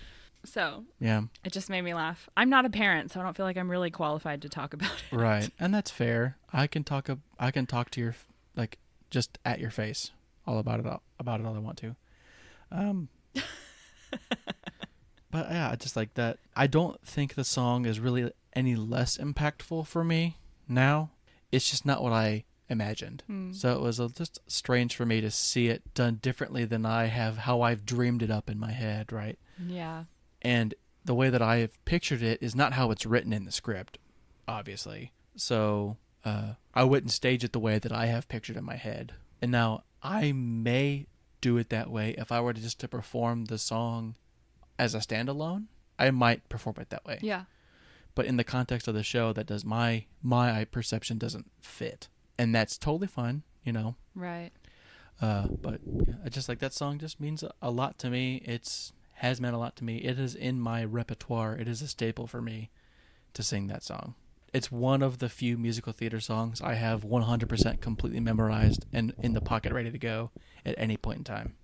So yeah, it just made me laugh. I'm not a parent, so I don't feel like I'm really qualified to talk about it. Right, and that's fair. I can talk to your like just at your face all about it all I want to. But yeah, just like that. I don't think the song is really any less impactful for me now. It's just not what I imagined. So it was just strange for me to see it done differently than how I've dreamed it up in my head, right? Yeah. And the way that I have pictured it is not how it's written in the script, obviously. So I wouldn't stage it the way that I have pictured in my head. And now I may do it that way if I were to perform the song as a standalone. I might perform it that way. Yeah. But in the context of the show, that does my perception doesn't fit, and that's totally fine, you know. Right. But yeah, I just like that song. Just means a lot to me. Has meant a lot to me. It is in my repertoire. It is a staple for me to sing that song. It's one of the few musical theater songs I have 100% completely memorized and in the pocket ready to go at any point in time.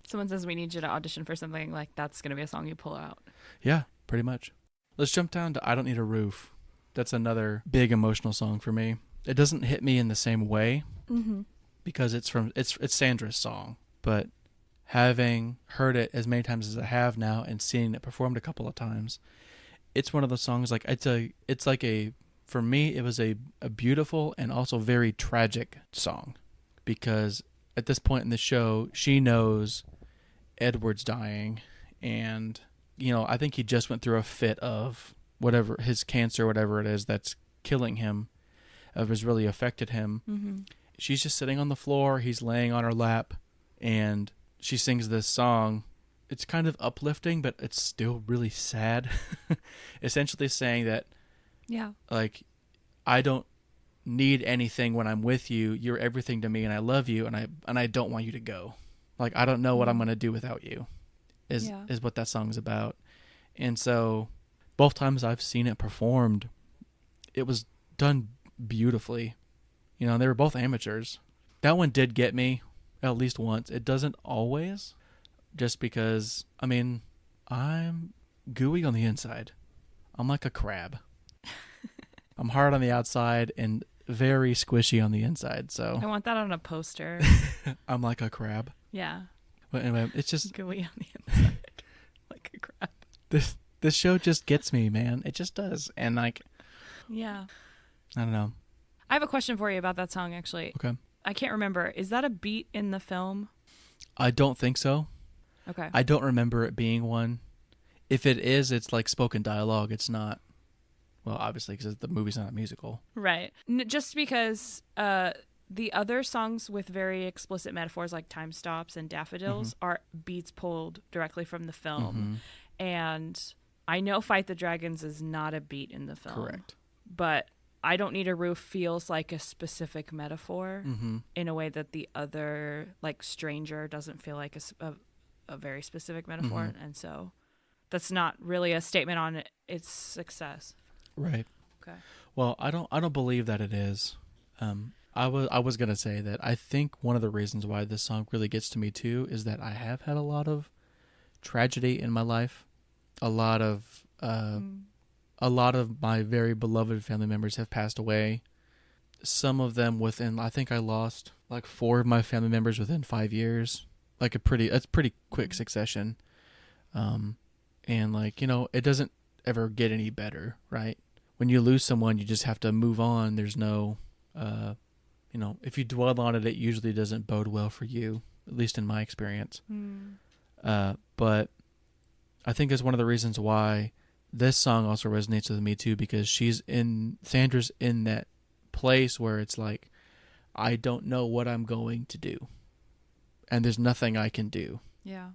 Someone says we need you to audition for something, like that's going to be a song you pull out. Yeah, pretty much. Let's jump down to I Don't Need a Roof. That's another big emotional song for me. It doesn't hit me in the same way because it's Sandra's song, but having heard it as many times as I have now and seeing it performed a couple of times, it's one of those songs like for me it was a beautiful and also very tragic song, because at this point in the show she knows Edward's dying, and you know, I think he just went through a fit of whatever his cancer, whatever it is that's killing him, has really affected him. She's just sitting on the floor, he's laying on her lap, and she sings this song. It's kind of uplifting, but it's still really sad. Essentially saying that, yeah, like, I don't need anything when I'm with you. You're everything to me, and I love you, and I don't want you to go. Like, I don't know what I'm going to do without you, is what that song's about. And so both times I've seen it performed, it was done beautifully. You know, they were both amateurs. That one did get me at least once. It doesn't always, just because, I mean, I'm gooey on the inside. I'm like a crab. I'm hard on the outside and very squishy on the inside. So I want that on a poster. I'm like a crab. Yeah. But anyway, it's just gooey on the inside, like a crab. This show just gets me, man. It just does. And like, yeah, I don't know. I have a question for you about that song, actually. Okay. I can't remember. Is that a beat in the film? I don't think so. Okay. I don't remember it being one. If it is, it's like spoken dialogue. It's not. Well, obviously, because the movie's not a musical. Right. Just because the other songs with very explicit metaphors like Time Stops and Daffodils are beats pulled directly from the film. And I know Fight the Dragons is not a beat in the film. Correct. But I Don't Need a Roof feels like a specific metaphor in a way that the other, like Stranger, doesn't feel like a very specific metaphor. And so that's not really a statement on its success. Right. Okay. Well, I don't believe that it is. I was gonna say that I think one of the reasons why this song really gets to me too is that I have had a lot of tragedy in my life. A lot of my very beloved family members have passed away. Some of them within, I think I lost like 4 of my family members within 5 years. Like it's pretty quick succession. And like, it doesn't ever get any better, right? When you lose someone, you just have to move on. There's no, if you dwell on it, it usually doesn't bode well for you, at least in my experience. But I think that's one of the reasons why this song also resonates with me too, because Sandra's in that place where it's like, I don't know what I'm going to do, and there's nothing I can do. Yeah.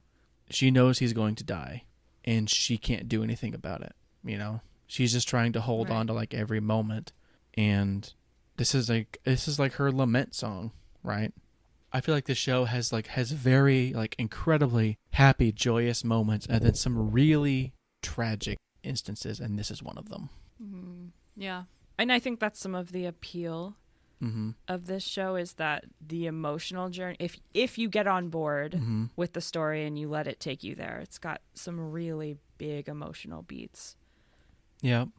She knows he's going to die, and she can't do anything about it. She's just trying to hold on to like every moment, and this is like her lament song, right? I feel like the show has very like incredibly happy, joyous moments, and then some really tragic instances, and this is one of them. Mm-hmm. Yeah. And I think that's some of the appeal of this show, is that the emotional journey, if you get on board with the story and you let it take you there, it's got some really big emotional beats. Yep,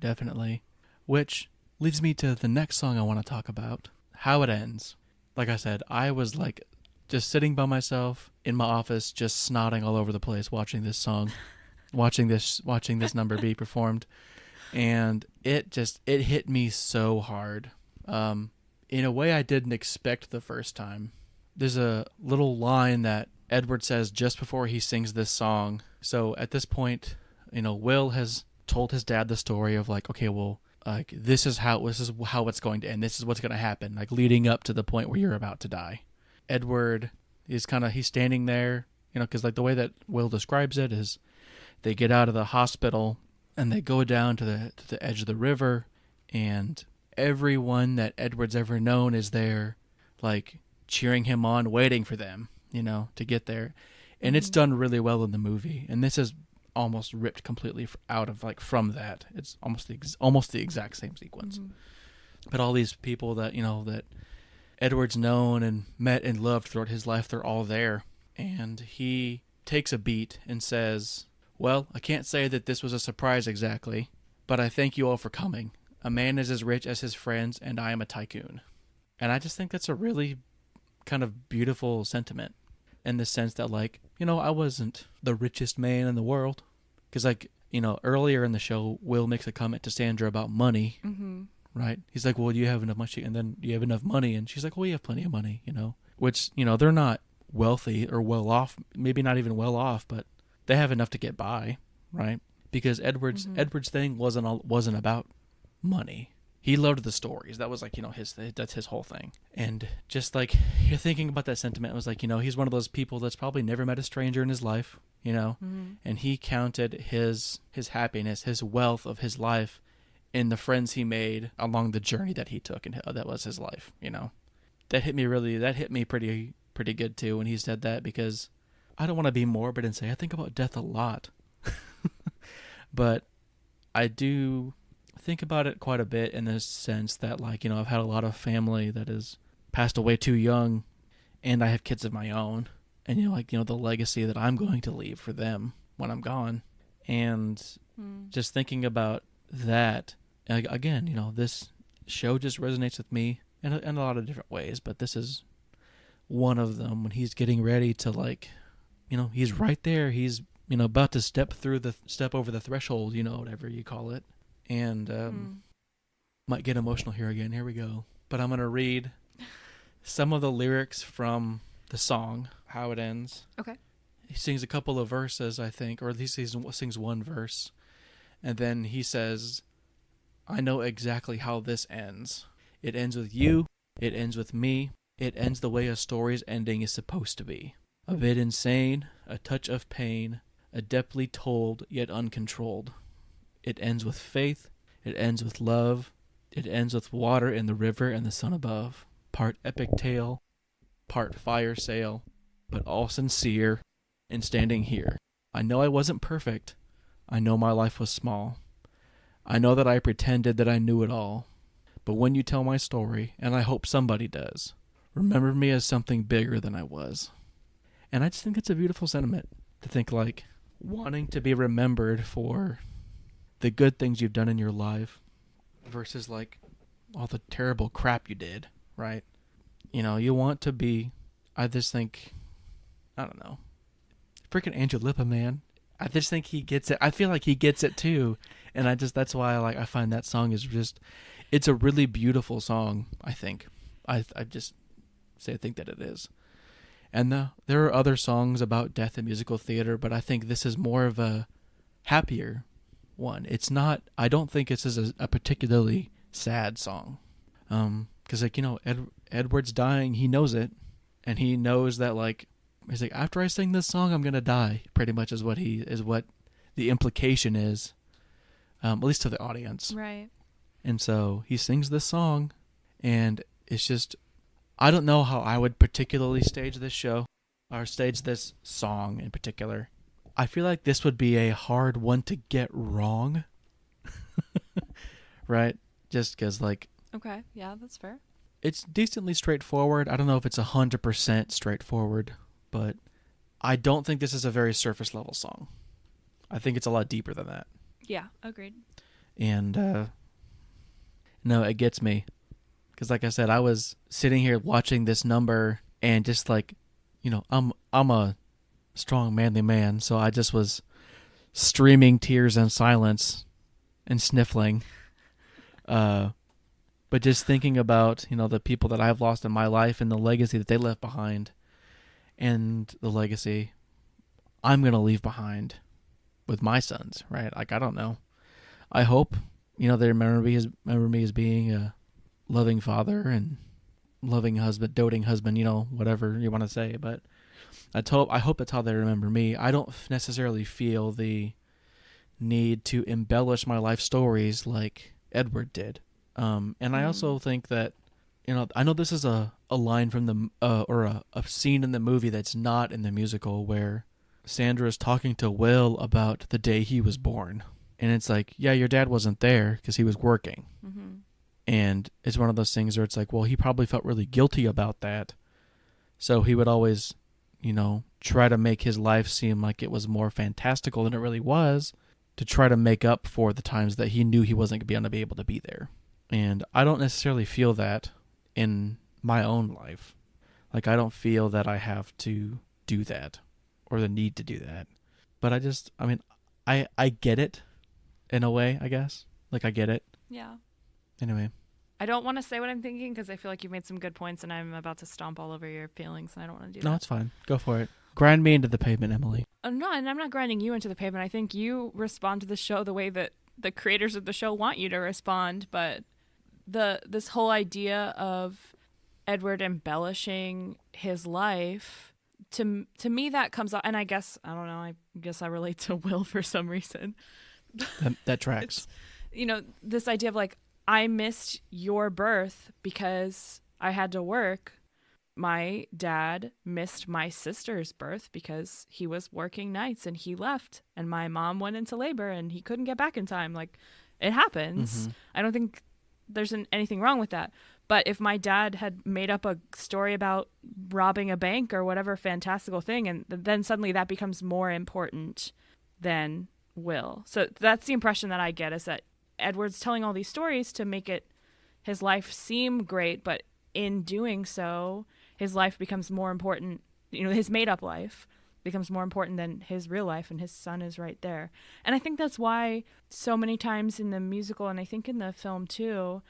definitely. Which leads me to the next song I want to talk about, How It Ends. Like I said, I was like just sitting by myself in my office, just snotting all over the place watching this song, watching this number be performed. And it hit me so hard, in a way I didn't expect the first time. There's a little line that Edward says just before he sings this song. So at this point, Will has told his dad the story of like, okay, well, like this is how it's going to end. This is what's going to happen, like leading up to the point where you're about to die. Edward is he's standing there, because like the way that Will describes it is, they get out of the hospital and they go down to the edge of the river, and everyone that Edward's ever known is there, like cheering him on, waiting for them, to get there. And it's done really well in the movie. And this is almost ripped completely out of from that. It's almost the exact same sequence. But all these people that that Edward's known and met and loved throughout his life, they're all there. And he takes a beat and says, well, I can't say that this was a surprise exactly, but I thank you all for coming. A man is as rich as his friends, and I am a tycoon. And I just think that's a really kind of beautiful sentiment, in the sense that I wasn't the richest man in the world. Because earlier in the show, Will makes a comment to Sandra about money, right? He's like, well, do you have enough money? And then, do you have enough money? And she's like, well, you have plenty of money, which, they're not wealthy or well off, maybe not even well off, but they have enough to get by, right? Because Edward's thing wasn't about money. He loved the stories. That was that's his whole thing. And just you're thinking about that sentiment, it was he's one of those people that's probably never met a stranger in his life, and he counted his happiness, his wealth of his life in the friends he made along the journey that he took, and that was his life. That hit me pretty good too when he said that, because I don't want to be morbid and say I think about death a lot, but I do think about it quite a bit, in the sense that I've had a lot of family that has passed away too young, and I have kids of my own, and the legacy that I'm going to leave for them when I'm gone, and just thinking about that again, this show just resonates with me in a lot of different ways, but this is one of them, when he's getting ready to he's right there, he's about to step over the threshold, whatever you call it. And might get emotional here again. Here we go. But I'm going to read some of the lyrics from the song, How It Ends. Okay. He sings a couple of verses, I think, or at least he sings one verse. And then he says, I know exactly how this ends. It ends with you. It ends with me. It ends the way a story's ending is supposed to be. A bit insane, a touch of pain, adeptly told yet uncontrolled. It ends with faith, it ends with love, it ends with water in the river and the sun above. Part epic tale, part fire sail, but all sincere in standing here. I know I wasn't perfect. I know my life was small. I know that I pretended that I knew it all. But when you tell my story, and I hope somebody does, remember me as something bigger than I was. And I just think it's a beautiful sentiment to think like wanting to be remembered for the good things you've done in your life versus like all the terrible crap you did, right? You know, you want to be, I just think, I don't know. Freaking Angel Lippa, man. I just think he gets it. I feel like he gets it too. And that's why I find that song is just, it's a really beautiful song, I think. I think that it is. And there are other songs about death in musical theater, but I think this is more of a happier one. It's not, I don't think this is a particularly sad song. Because, like, you know, Edward's dying, he knows it. And he knows that, like, he's like, after I sing this song, I'm going to die, pretty much is what the implication is, at least to the audience. Right. And so he sings this song, and it's just, I don't know how I would particularly stage this show, or stage this song in particular. I feel like this would be a hard one to get wrong. Right? Just because, like... Okay, yeah, that's fair. It's decently straightforward. I don't know if it's 100% straightforward, but I don't think this is a very surface level song. I think it's a lot deeper than that. Yeah, agreed. And, no, it gets me. Because like I said, I was sitting here watching this number and just like, you know, I'm a strong, manly man, so I just was streaming tears in silence and sniffling. But just thinking about, you know, the people that I've lost in my life and the legacy that they left behind and the legacy I'm going to leave behind with my sons, right? Like, I don't know. I hope, you know, they remember me as being a loving father and loving husband, doting husband, you know, whatever you want to say. But I hope that's how they remember me. I don't necessarily feel the need to embellish my life stories like Edward did. And I also think that, you know, I know this is a line from the, or a scene in the movie that's not in the musical where Sandra is talking to Will about the day he was born. And it's like, yeah, your dad wasn't there because he was working. Mm-hmm. And it's one of those things where it's like, well, he probably felt really guilty about that. So he would always, you know, try to make his life seem like it was more fantastical than it really was to try to make up for the times that he knew he wasn't going to be able to be there. And I don't necessarily feel that in my own life. Like, I don't feel that I have to do that or the need to do that. But I get it in a way, I guess. Like, I get it. Yeah. Anyway. I don't want to say what I'm thinking because I feel like you've made some good points and I'm about to stomp all over your feelings and I don't want to do that. No, it's fine. Go for it. Grind me into the pavement, Emily. No, and I'm not grinding you into the pavement. I think you respond to the show the way that the creators of the show want you to respond, but this whole idea of Edward embellishing his life, to me that comes out, and I guess I relate to Will for some reason. That tracks. You know, this idea of like, I missed your birth because I had to work. My dad missed my sister's birth because he was working nights and he left, and my mom went into labor and he couldn't get back in time. Like, it happens. Mm-hmm. I don't think there's anything wrong with that. But if my dad had made up a story about robbing a bank or whatever fantastical thing, and then suddenly that becomes more important than Will. So that's the impression that I get, is that Edward's telling all these stories to make his life seem great, but in doing so, his life becomes more important. You know, his made-up life becomes more important than his real life, and his son is right there. And I think that's why so many times in the musical, and I think in the film too,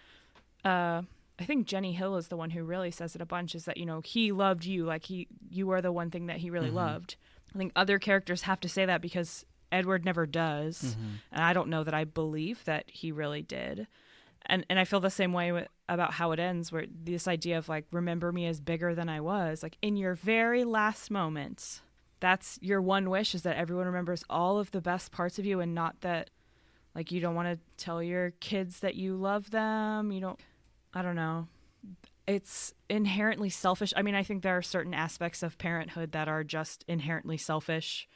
I think Jenny Hill is the one who really says it a bunch, is that, you know, he loved you, like you are the one thing that he really mm-hmm. loved. I think other characters have to say that because Edward never does, mm-hmm. and I don't know that I believe that he really did. And I feel the same way about how it ends, where this idea of like, remember me as bigger than I was, like in your very last moments, that's your one wish, is that everyone remembers all of the best parts of you, and not that, like, you don't want to tell your kids that you love them. I don't know. It's inherently selfish. I mean, I think there are certain aspects of parenthood that are just inherently selfish.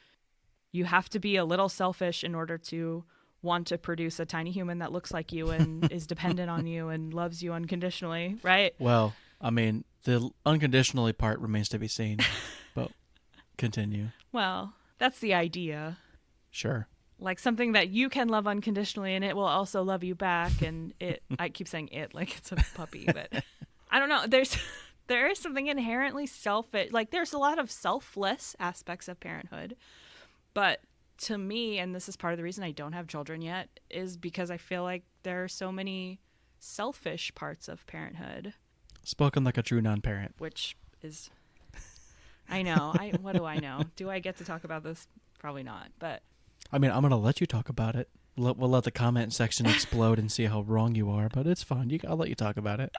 you have to be a little selfish in order to want to produce a tiny human that looks like you and is dependent on you and loves you unconditionally, right? Well, I mean, the unconditionally part remains to be seen, but continue. Well, that's the idea. Sure. Like something that you can love unconditionally and it will also love you back. And I keep saying it like it's a puppy, but I don't know. There is something inherently selfish. Like there's a lot of selfless aspects of parenthood, but to me, and this is part of the reason I don't have children yet, is because I feel like there are so many selfish parts of parenthood. Spoken like a true non-parent. Which is, I know. What do I know? Do I get to talk about this? Probably not. But I mean, I'm going to let you talk about it. We'll let the comment section explode and see how wrong you are, but it's fine. I'll let you talk about it.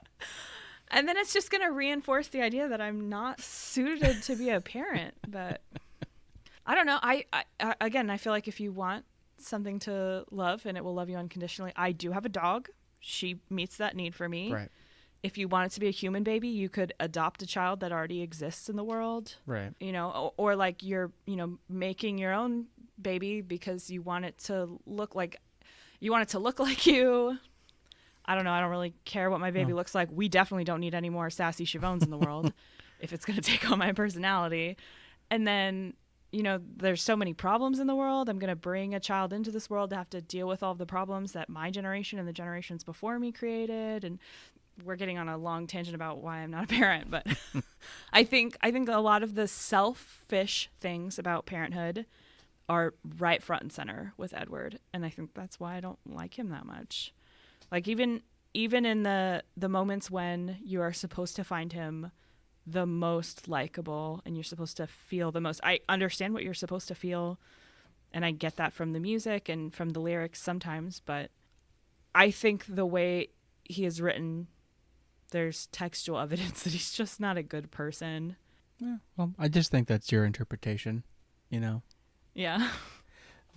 And then it's just going to reinforce the idea that I'm not suited to be a parent, but I don't know. Again, I feel like if you want something to love and it will love you unconditionally, I do have a dog. She meets that need for me. Right. If you want it to be a human baby, you could adopt a child that already exists in the world. Right. Or like you're, making your own baby because you want it to look like you. I don't know. I don't really care what my baby looks like. We definitely don't need any more sassy Siobhans in the world if it's going to take on my personality. And then, there's so many problems in the world. I'm going to bring a child into this world to have to deal with all of the problems that my generation and the generations before me created. And we're getting on a long tangent about why I'm not a parent, but I think a lot of the selfish things about parenthood are right front and center with Edward. And I think that's why I don't like him that much. Like even in the moments when you are supposed to find him the most likable and you're supposed to feel the most, I understand what you're supposed to feel, and I get that from the music and from the lyrics sometimes, but I think the way he is written, there's textual evidence that he's just not a good person. Yeah, well, I just think that's your interpretation, Yeah.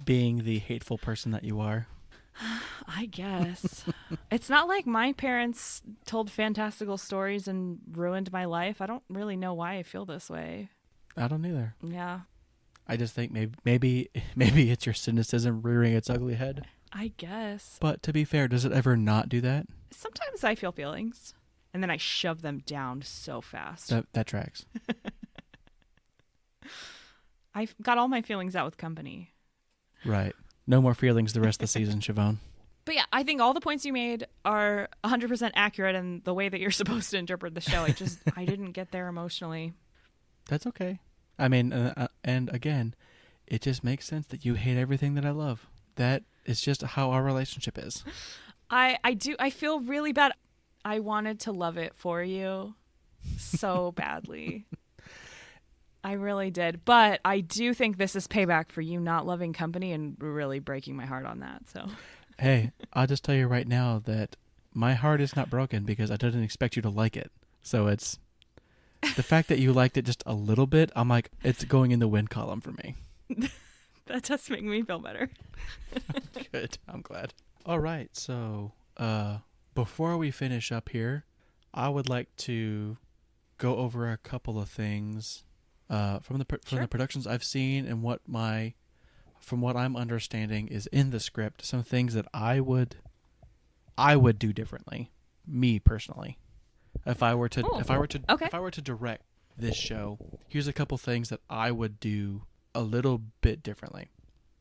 Being the hateful person that you are. I guess. It's not like my parents told fantastical stories and ruined my life. I don't really know why I feel this way. I don't either. Yeah. I just think maybe it's your cynicism rearing its ugly head. I guess. But to be fair, does it ever not do that? Sometimes I feel feelings, and then I shove them down so fast. That tracks. I've got all my feelings out with company. Right. No more feelings the rest of the season, Siobhan. But yeah, I think all the points you made are 100% accurate in the way that you're supposed to interpret the show. I didn't get there emotionally. That's okay. I mean, and again, it just makes sense that you hate everything that I love. That is just how our relationship is. I feel really bad. I wanted to love it for you so badly. I really did. But I do think this is payback for you not loving company and really breaking my heart on that. So, hey, I'll just tell you right now that my heart is not broken because I didn't expect you to like it. So it's the fact that you liked it just a little bit. I'm like, it's going in the win column for me. That does make me feel better. Good. I'm glad. All right. So before we finish up here, I would like to go over a couple of things from the productions I've seen and from what I'm understanding is in the script. Some things that I would do differently, me personally, if I were to direct this show. Here's a couple things that I would do a little bit differently.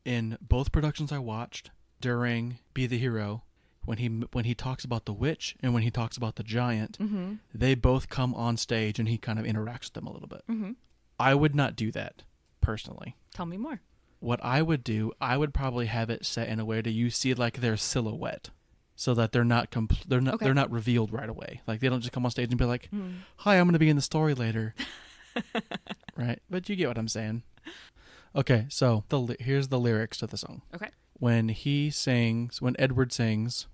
In both productions I watched, during Be the Hero, when he talks about the witch and when he talks about the giant, mm-hmm. they both come on stage and he kind of interacts with them a little bit. Mm-hmm. I would not do that personally. Tell me more. What I would do, I would probably have it set in a way that you see like their silhouette, so that they're not they're not revealed right away. Like they don't just come on stage and be like, "Hi, I'm going to be in the story later." Right? But you get what I'm saying. Okay, so here's the lyrics to the song. Okay. When Edward sings,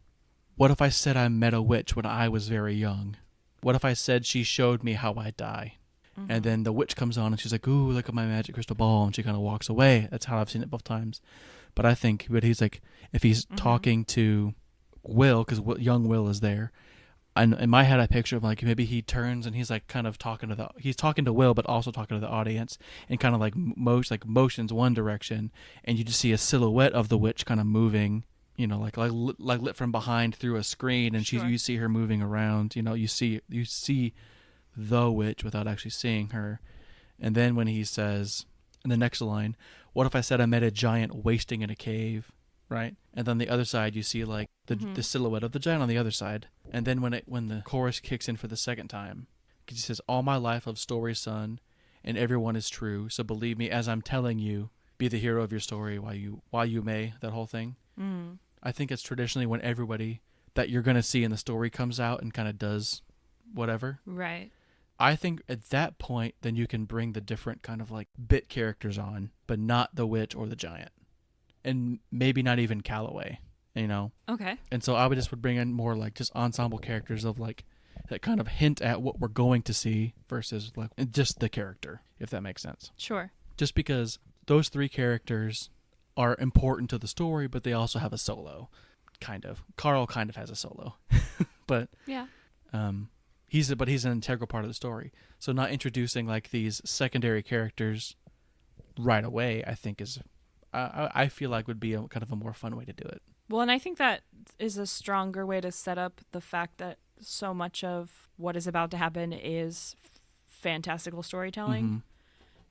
"What if I said I met a witch when I was very young? What if I said she showed me how I die?" Mm-hmm. And then the witch comes on and she's like, "Ooh, look at my magic crystal ball," and she kind of walks away. That's how I've seen it both times. But he's like, if he's talking to Will, because young Will is there, in my head I picture him like maybe he turns and he's like kind of he's talking to Will, but also talking to the audience, and kind of like motions one direction, and you just see a silhouette of the witch kind of moving, like lit from behind through a screen, and Sure. you see her moving around. You see the witch without actually seeing her. And then when he says in the next line, "What if I said I met a giant wasting in a cave?" Right? And then the other side, you see like the silhouette of the giant on the other side. And then when the chorus kicks in for the second time, he says, "All my life of stories, son, and everyone is true. So believe me as I'm telling you. Be the hero of your story while you may." That whole thing. Mm. I think it's traditionally when everybody that you're going to see in the story comes out and kind of does whatever. Right. I think at that point, then you can bring the different kind of like bit characters on, but not the witch or the giant. And maybe not even Calloway, Okay. And so I would bring in more like just ensemble characters of like that kind of hint at what we're going to see versus like just the character, if that makes sense. Sure. Just because those three characters are important to the story, but they also have a solo, kind of. Carl kind of has a solo, but Yeah. he's an integral part of the story. So not introducing like these secondary characters right away, I think I feel like would be a kind of a more fun way to do it. Well, and I think that is a stronger way to set up the fact that so much of what is about to happen is fantastical storytelling Mm-hmm.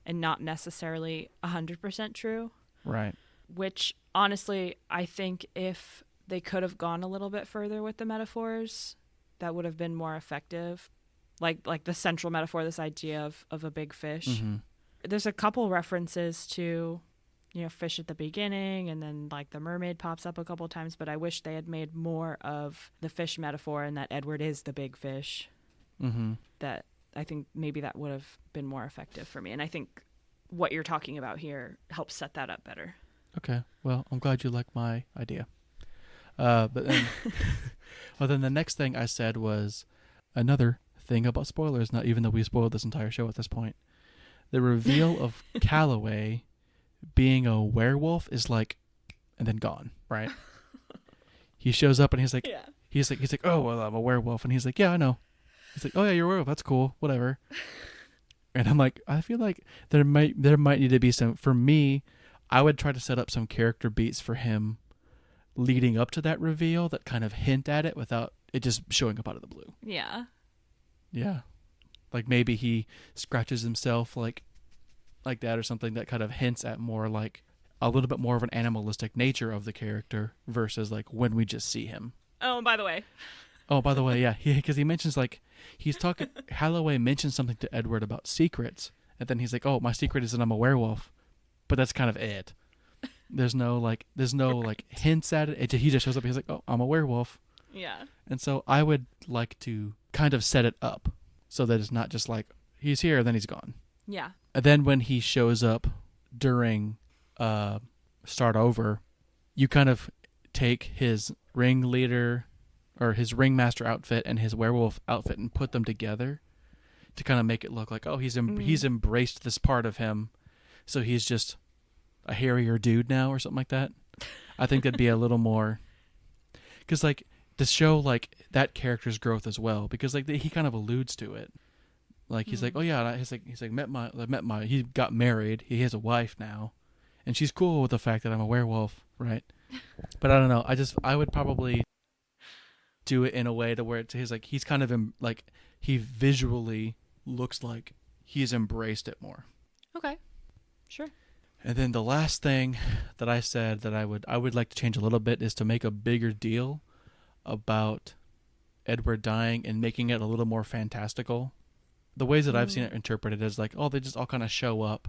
and not necessarily 100% true. Right. Which, honestly, I think if they could have gone a little bit further with the metaphors, that would have been more effective. Like the central metaphor, this idea of a big fish. Mm-hmm. There's a couple references to, fish at the beginning, and then like the mermaid pops up a couple times, but I wish they had made more of the fish metaphor and that Edward is the big fish. Mm-hmm. That I think maybe that would have been more effective for me. And I think what you're talking about here helps set that up better. Okay. Well, I'm glad you like my idea. But then, well, then the next thing I said was another thing about spoilers, not even though we spoiled this entire show at this point. The reveal of Calloway being a werewolf is like, and then gone, right? He shows up and he's like, "Oh, well, I'm a werewolf." And he's like, "Yeah, I know." He's like, "Oh yeah, you're a werewolf. That's cool. Whatever." And I'm like, I feel like there might need to be some, for me, I would try to set up some character beats for him leading up to that reveal that kind of hint at it without it just showing up out of the blue. Yeah. Yeah. Like maybe he scratches himself like that or something that kind of hints at more like a little bit more of an animalistic nature of the character versus like when we just see him. Oh, and by the way. Oh, by the way, yeah, because he mentions like he's talking. Calloway mentions something to Edward about secrets, and then he's like, "Oh, my secret is that I'm a werewolf," but that's kind of it. There's no hints at it. He just shows up. He's like, "Oh, I'm a werewolf." Yeah. And so I would like to kind of set it up so that it's not just like he's here and then he's gone. Yeah. And then when he shows up during Start Over, you kind of take his ringleader or his ringmaster outfit and his werewolf outfit and put them together to kind of make it look like, oh, he's embraced this part of him, so he's just a hairier dude now or something like that. I think that'd be a little more, because like to show like that character's growth as well, because like he kind of alludes to it. Like he's like, oh yeah, he's like he got married, he has a wife now, and she's cool with the fact that I'm a werewolf, right? But I don't know. I would probably do it in a way to where he's kind of like he visually looks like he's embraced it more. Okay. Sure. And then the last thing that I said that I would like to change a little bit is to make a bigger deal about Edward dying and making it a little more fantastical. The ways that I've seen it interpreted is like, oh, they just all kind of show up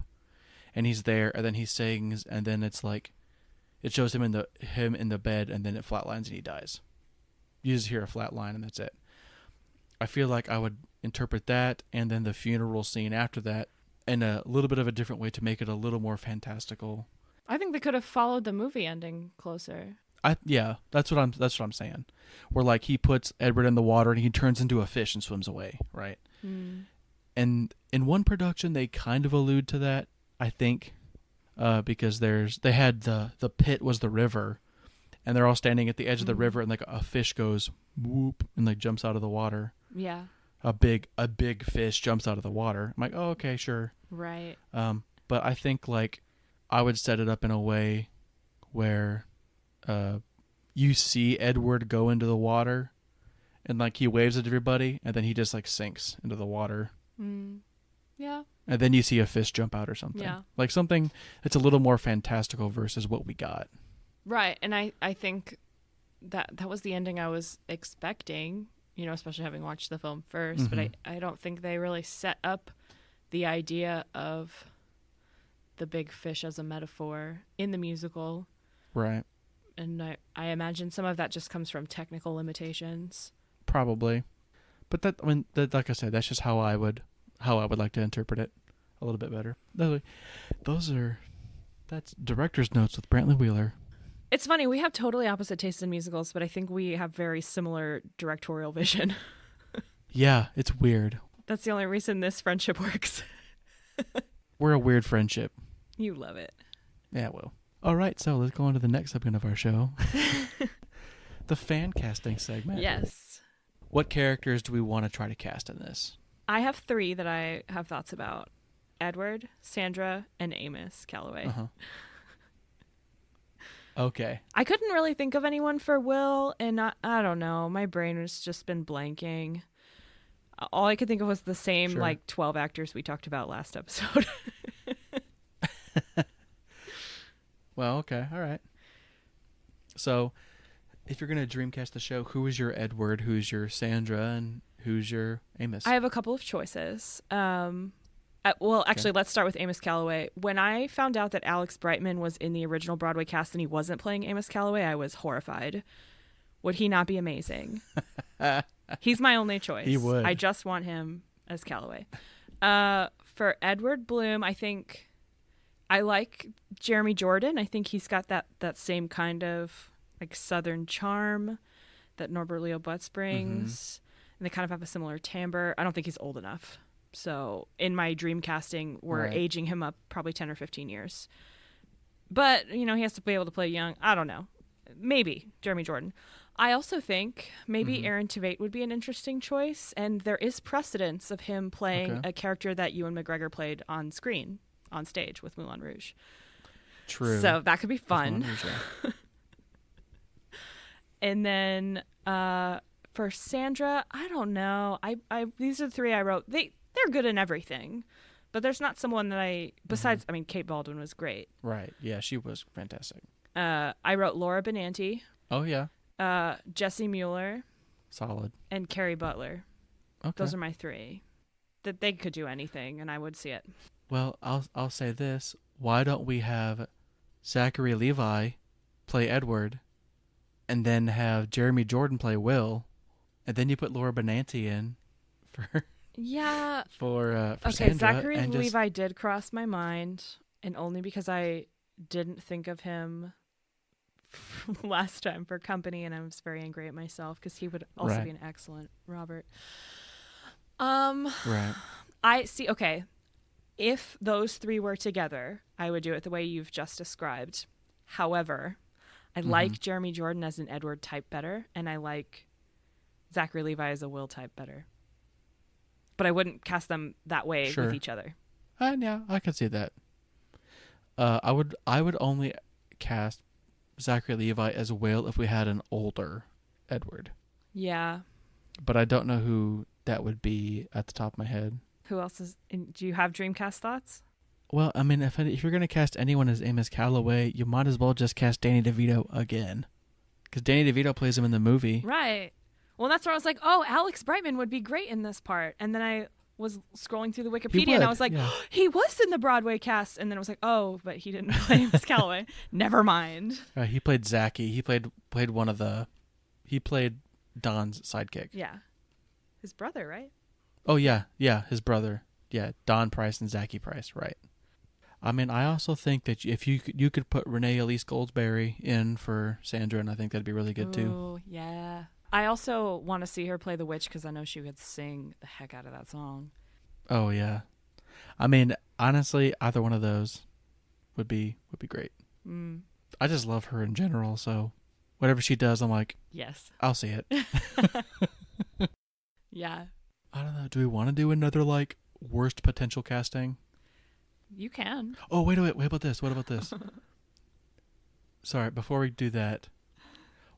and he's there and then he sings and then it's like it shows him in the bed and then it flatlines and he dies. You just hear a flat line and that's it. I feel like I would interpret that and then the funeral scene after that in a little bit of a different way to make it a little more fantastical. I think they could have followed the movie ending closer. That's what I'm saying. Where like he puts Edward in the water and he turns into a fish and swims away, right? Mm. And in one production they kind of allude to that, I think, because they had the pit was the river, and they're all standing at the edge of the river, and like a fish goes whoop, and like jumps out of the water. Yeah. A big fish jumps out of the water. I'm like, oh, okay, sure. Right. But I think like I would set it up in a way where you see Edward go into the water and like he waves at everybody and then he just like sinks into the water. Yeah. And then you see a fish jump out or something. Yeah. Like something that's a little more fantastical versus what we got. Right. And I think that was the ending I was expecting, you know, especially having watched the film first. But I don't think they really set up the idea of the big fish as a metaphor in the musical. Right. And I imagine some of that just comes from technical limitations. Probably. But that, I mean, like I said, that's just how I would like to interpret it a little bit better. That's director's notes with Brantley Wheeler. It's funny, we have totally opposite tastes in musicals, but I think we have very similar directorial vision. Yeah, it's weird. That's the only reason this friendship works. We're a weird friendship. You love it. Yeah, well. All right, so let's go on to the next segment of our show. The fan casting segment. Yes. What characters do we want to try to cast in this? I have 3 that I have thoughts about. Edward, Sandra, and Amos Calloway. Uh-huh. Okay. I couldn't really think of anyone for Will, and I don't know. My brain has just been blanking. All I could think of was the same, Sure. like, 12 actors we talked about last episode. Well, okay. All right. So, if you're going to Dreamcast the show, who is your Edward, who's your Sandra, and who's your Amos? I have a couple of choices. Actually, let's start with Amos Calloway. When I found out that Alex Brightman was in the original Broadway cast and he wasn't playing Amos Calloway, I was horrified. Would he not be amazing? He's my only choice. He would. I just want him as Calloway. For Edward Bloom, I think I like Jeremy Jordan. I think he's got that same kind of like Southern charm that Norbert Leo Butz brings. And they kind of have a similar timbre. I don't think he's old enough. So in my dream casting, we're aging him up probably 10 or 15 years. But, you know, he has to be able to play young. I don't know. Maybe Jeremy Jordan. I also think maybe Aaron Tveit would be an interesting choice. And there is precedence of him playing a character that Ewan McGregor played on screen, on stage with Moulin Rouge. True. So that could be fun. Rouge, yeah. And then for Sandra, I don't know. These are the 3 I wrote. They're good in everything, but there's not someone that besides, I mean, Kate Baldwin was great. Right. Yeah, she was fantastic. I wrote Laura Benanti. Oh, yeah. Jessie Mueller. Solid. And Carrie Butler. Okay. Those are my 3. That they could do anything, and I would see it. Well, I'll say this. Why don't we have Zachary Levi play Edward, and then have Jeremy Jordan play Will, and then you put Laura Benanti in for... Yeah. For okay, Sandra, Zachary and Levi did cross my mind, and only because I didn't think of him last time for Company, and I was very angry at myself because he would also be an excellent Robert. Right. I see. Okay, if those 3 were together, I would do it the way you've just described. However, I like Jeremy Jordan as an Edward type better, and I like Zachary Levi as a Will type better. But I wouldn't cast them that way with each other. Yeah, I could see that. I would only cast Zachary Levi as Will if we had an older Edward. Yeah. But I don't know who that would be at the top of my head. Who else is? Do you have Dreamcast thoughts? Well, I mean, if you're going to cast anyone as Amos Calloway, you might as well just cast Danny DeVito again. Because Danny DeVito plays him in the movie. Right. Well, that's where I was like, oh, Alex Brightman would be great in this part. And then I was scrolling through the Wikipedia and I was like, he was in the Broadway cast. And then I was like, oh, but he didn't play Amos Calloway. Never mind. He played Zachy. He played he played Don's sidekick. Yeah. His brother, right? Oh, yeah. Yeah, his brother. Yeah, Don Price and Zachy Price, right. I mean, I also think that if you could put Renee Elise Goldsberry in for Sandra, and I think that'd be really good too. Oh, yeah. I also want to see her play the witch because I know she could sing the heck out of that song. Oh yeah, I mean, honestly, either one of those would be great. I just love her in general, so Whatever she does, I'm like, Yes. I'll see it. Yeah. I don't know. Do we want to do another like worst potential casting? You can. Oh, wait. What about this? What about this? Sorry, before we do that,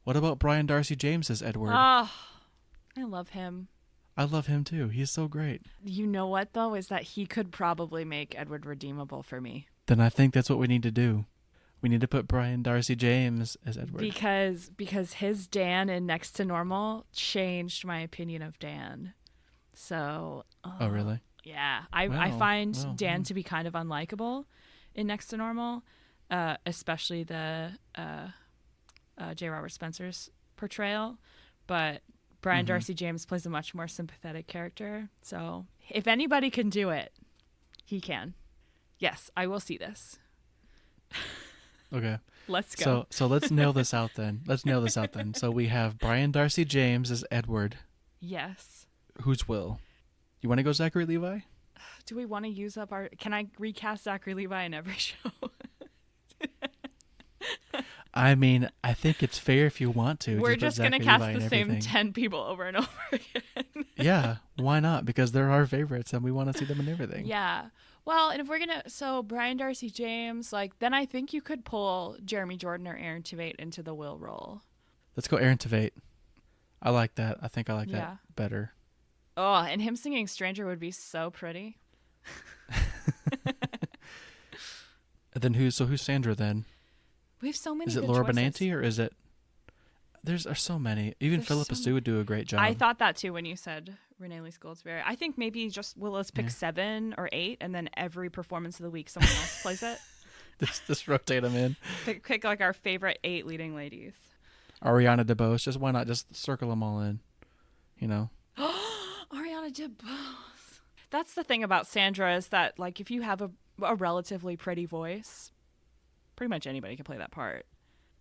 what about Brian Darcy James as Edward? Oh, I love him. I love him too. He's so great. You know what, though, is that he could probably make Edward redeemable for me. Then I think that's what we need to do. We need to put Brian Darcy James as Edward. Because his Dan in Next to Normal changed my opinion of Dan. So. Oh, really? Yeah. I find Dan to be kind of unlikable in Next to Normal, especially the J. Robert Spencer's portrayal. But Brian Darcy James plays a much more sympathetic character. So if anybody can do it, he can. Yes, I will see this. Okay. Let's go. So let's nail this out then. So we have Brian Darcy James as Edward. Yes. Who's Will? You want to go Zachary Levi? Do we want to use up our... Can I recast Zachary Levi in every show? I mean, I think it's fair if you want to. We're just going to cast the same 10 people over and over again. Yeah, why not? Because they're our favorites and we want to see them in everything. Yeah. Well, and if we're going to... So, Brian Darcy James, then I think you could pull Jeremy Jordan or Aaron Tveit into the Will role. Let's go Aaron Tveit. I like that. I think I like that better. Oh, and him singing Stranger would be so pretty. Then who's Sandra then? We have so many. Is it Laura Benanti or is it? There's so many. Even Philippa Sue would do a great job. I thought that too when you said Renee Lee Goldsberry. I think maybe let's pick 7 or 8, and then every performance of the week someone else plays it. Just rotate them in. Pick like our favorite 8 leading ladies. Ariana DeBose. Just why not? Just circle them all in. You know. Ariana DeBose. That's the thing about Sandra is that if you have a relatively pretty voice, pretty much anybody can play that part.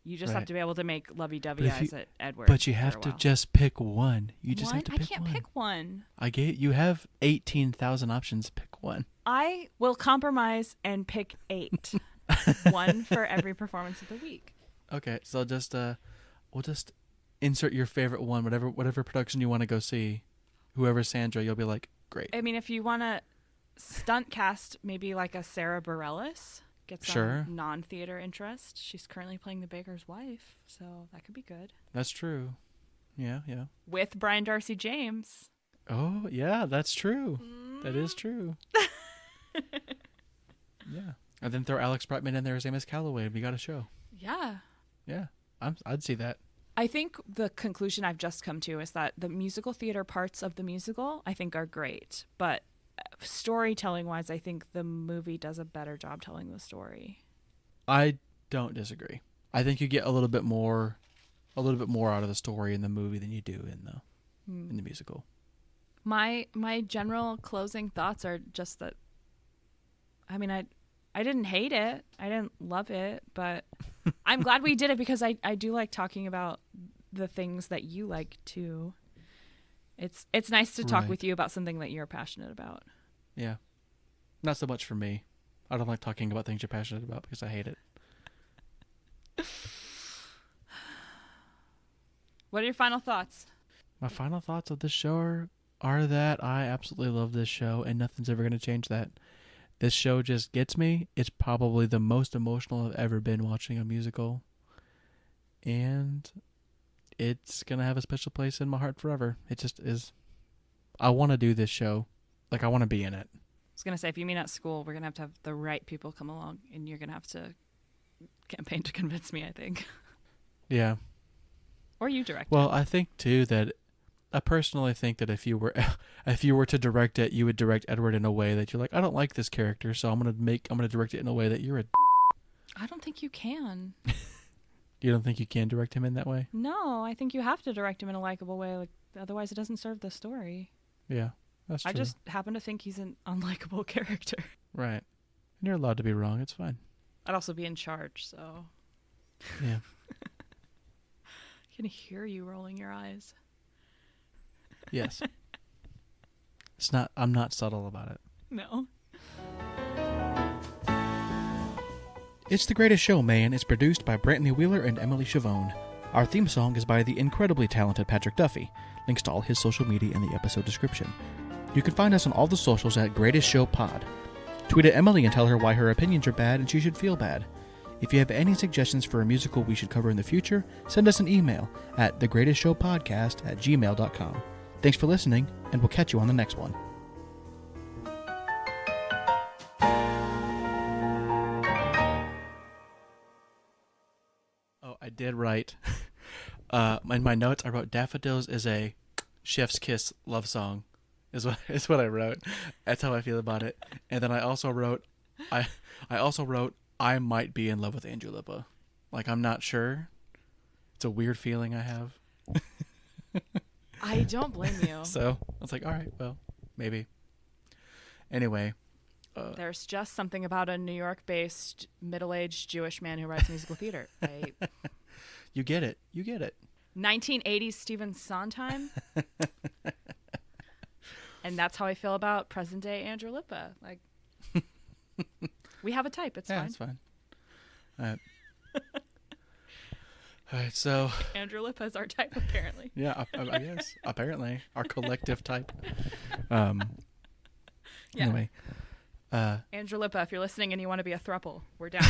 You just have to be able to make lovey-dovey eyes at Edward. But you have to just pick one. You just have to pick one. I can't pick one. You have 18,000 options. Pick one. I will compromise and pick 8. One for every performance of the week. Okay, so we'll just insert your favorite one, whatever production you want to go see. Whoever's Sandra, you'll be like, great. I mean, if you want to stunt cast maybe like a Sarah Bareilles. Get some non-theater interest. She's currently playing the baker's wife, so that could be good. That's true. Yeah. With Brian Darcy James. Oh, yeah, that's true. That is true. Yeah. And then throw Alex Brightman in there as Amos Calloway, and we got a show. Yeah. Yeah, I'd see that. I think the conclusion I've just come to is that the musical theater parts of the musical, I think, are great, but storytelling wise, I think the movie does a better job telling the story. I don't disagree. I think you get a little bit more out of the story in the movie than you do in the musical. My general closing thoughts are just that, I mean, I didn't hate it. I didn't love it, but I'm glad we did it because I do like talking about the things that you like too. It's nice to talk with you about something that you're passionate about. Yeah. Not so much for me. I don't like talking about things you're passionate about because I hate it. What are your final thoughts? My final thoughts of this show are that I absolutely love this show and nothing's ever going to change that. This show just gets me. It's probably the most emotional I've ever been watching a musical. And it's going to have a special place in my heart forever. It just is. I want to do this show. I want to be in it. I was going to say, if you mean at school, we're going to have the right people come along, and you're going to have to campaign to convince me, I think. Yeah. Or you direct Well, it. I think, too, that I personally think that if you were to direct it, you would direct Edward in a way that you're like, I don't like this character, so I'm going to direct it in a way that you're a I don't think you can. You don't think you can direct him in that way? No, I think you have to direct him in a likable way. Otherwise, it doesn't serve the story. Yeah, that's true. I just happen to think he's an unlikable character. Right. And you're allowed to be wrong. It's fine. I'd also be in charge, so. Yeah. I can hear you rolling your eyes. Yes. I'm not subtle about it. No. It's the Greatest Show, Man. It's produced by Brantley Wheeler and Emily Chavone. Our theme song is by the incredibly talented Patrick Duffy. Links to all his social media in the episode description. You can find us on all the socials at Greatest Show Pod. Tweet at Emily and tell her why her opinions are bad and she should feel bad. If you have any suggestions for a musical we should cover in the future, send us an email at thegreatestshowpodcast@gmail.com. Thanks for listening, and we'll catch you on the next one. Oh, I did write. In my notes, I wrote Daffodils is a chef's kiss love song. Is what I wrote. That's how I feel about it. And then I also wrote, I might be in love with Andrew Lippa. Like, I'm not sure. It's a weird feeling I have. I don't blame you. So I was like, all right, well, maybe. Anyway. There's just something about a New York-based middle-aged Jewish man who writes musical theater. You get it. 1980s Stephen Sondheim. And that's how I feel about present-day Andrew Lippa. Like, we have a type. It's fine. It's fine. All right, so... Andrew Lippa is our type, apparently. Yeah, I guess. Apparently. Our collective type. Yeah. Anyway. Andrew Lippa, if you're listening and you want to be a throuple, we're down.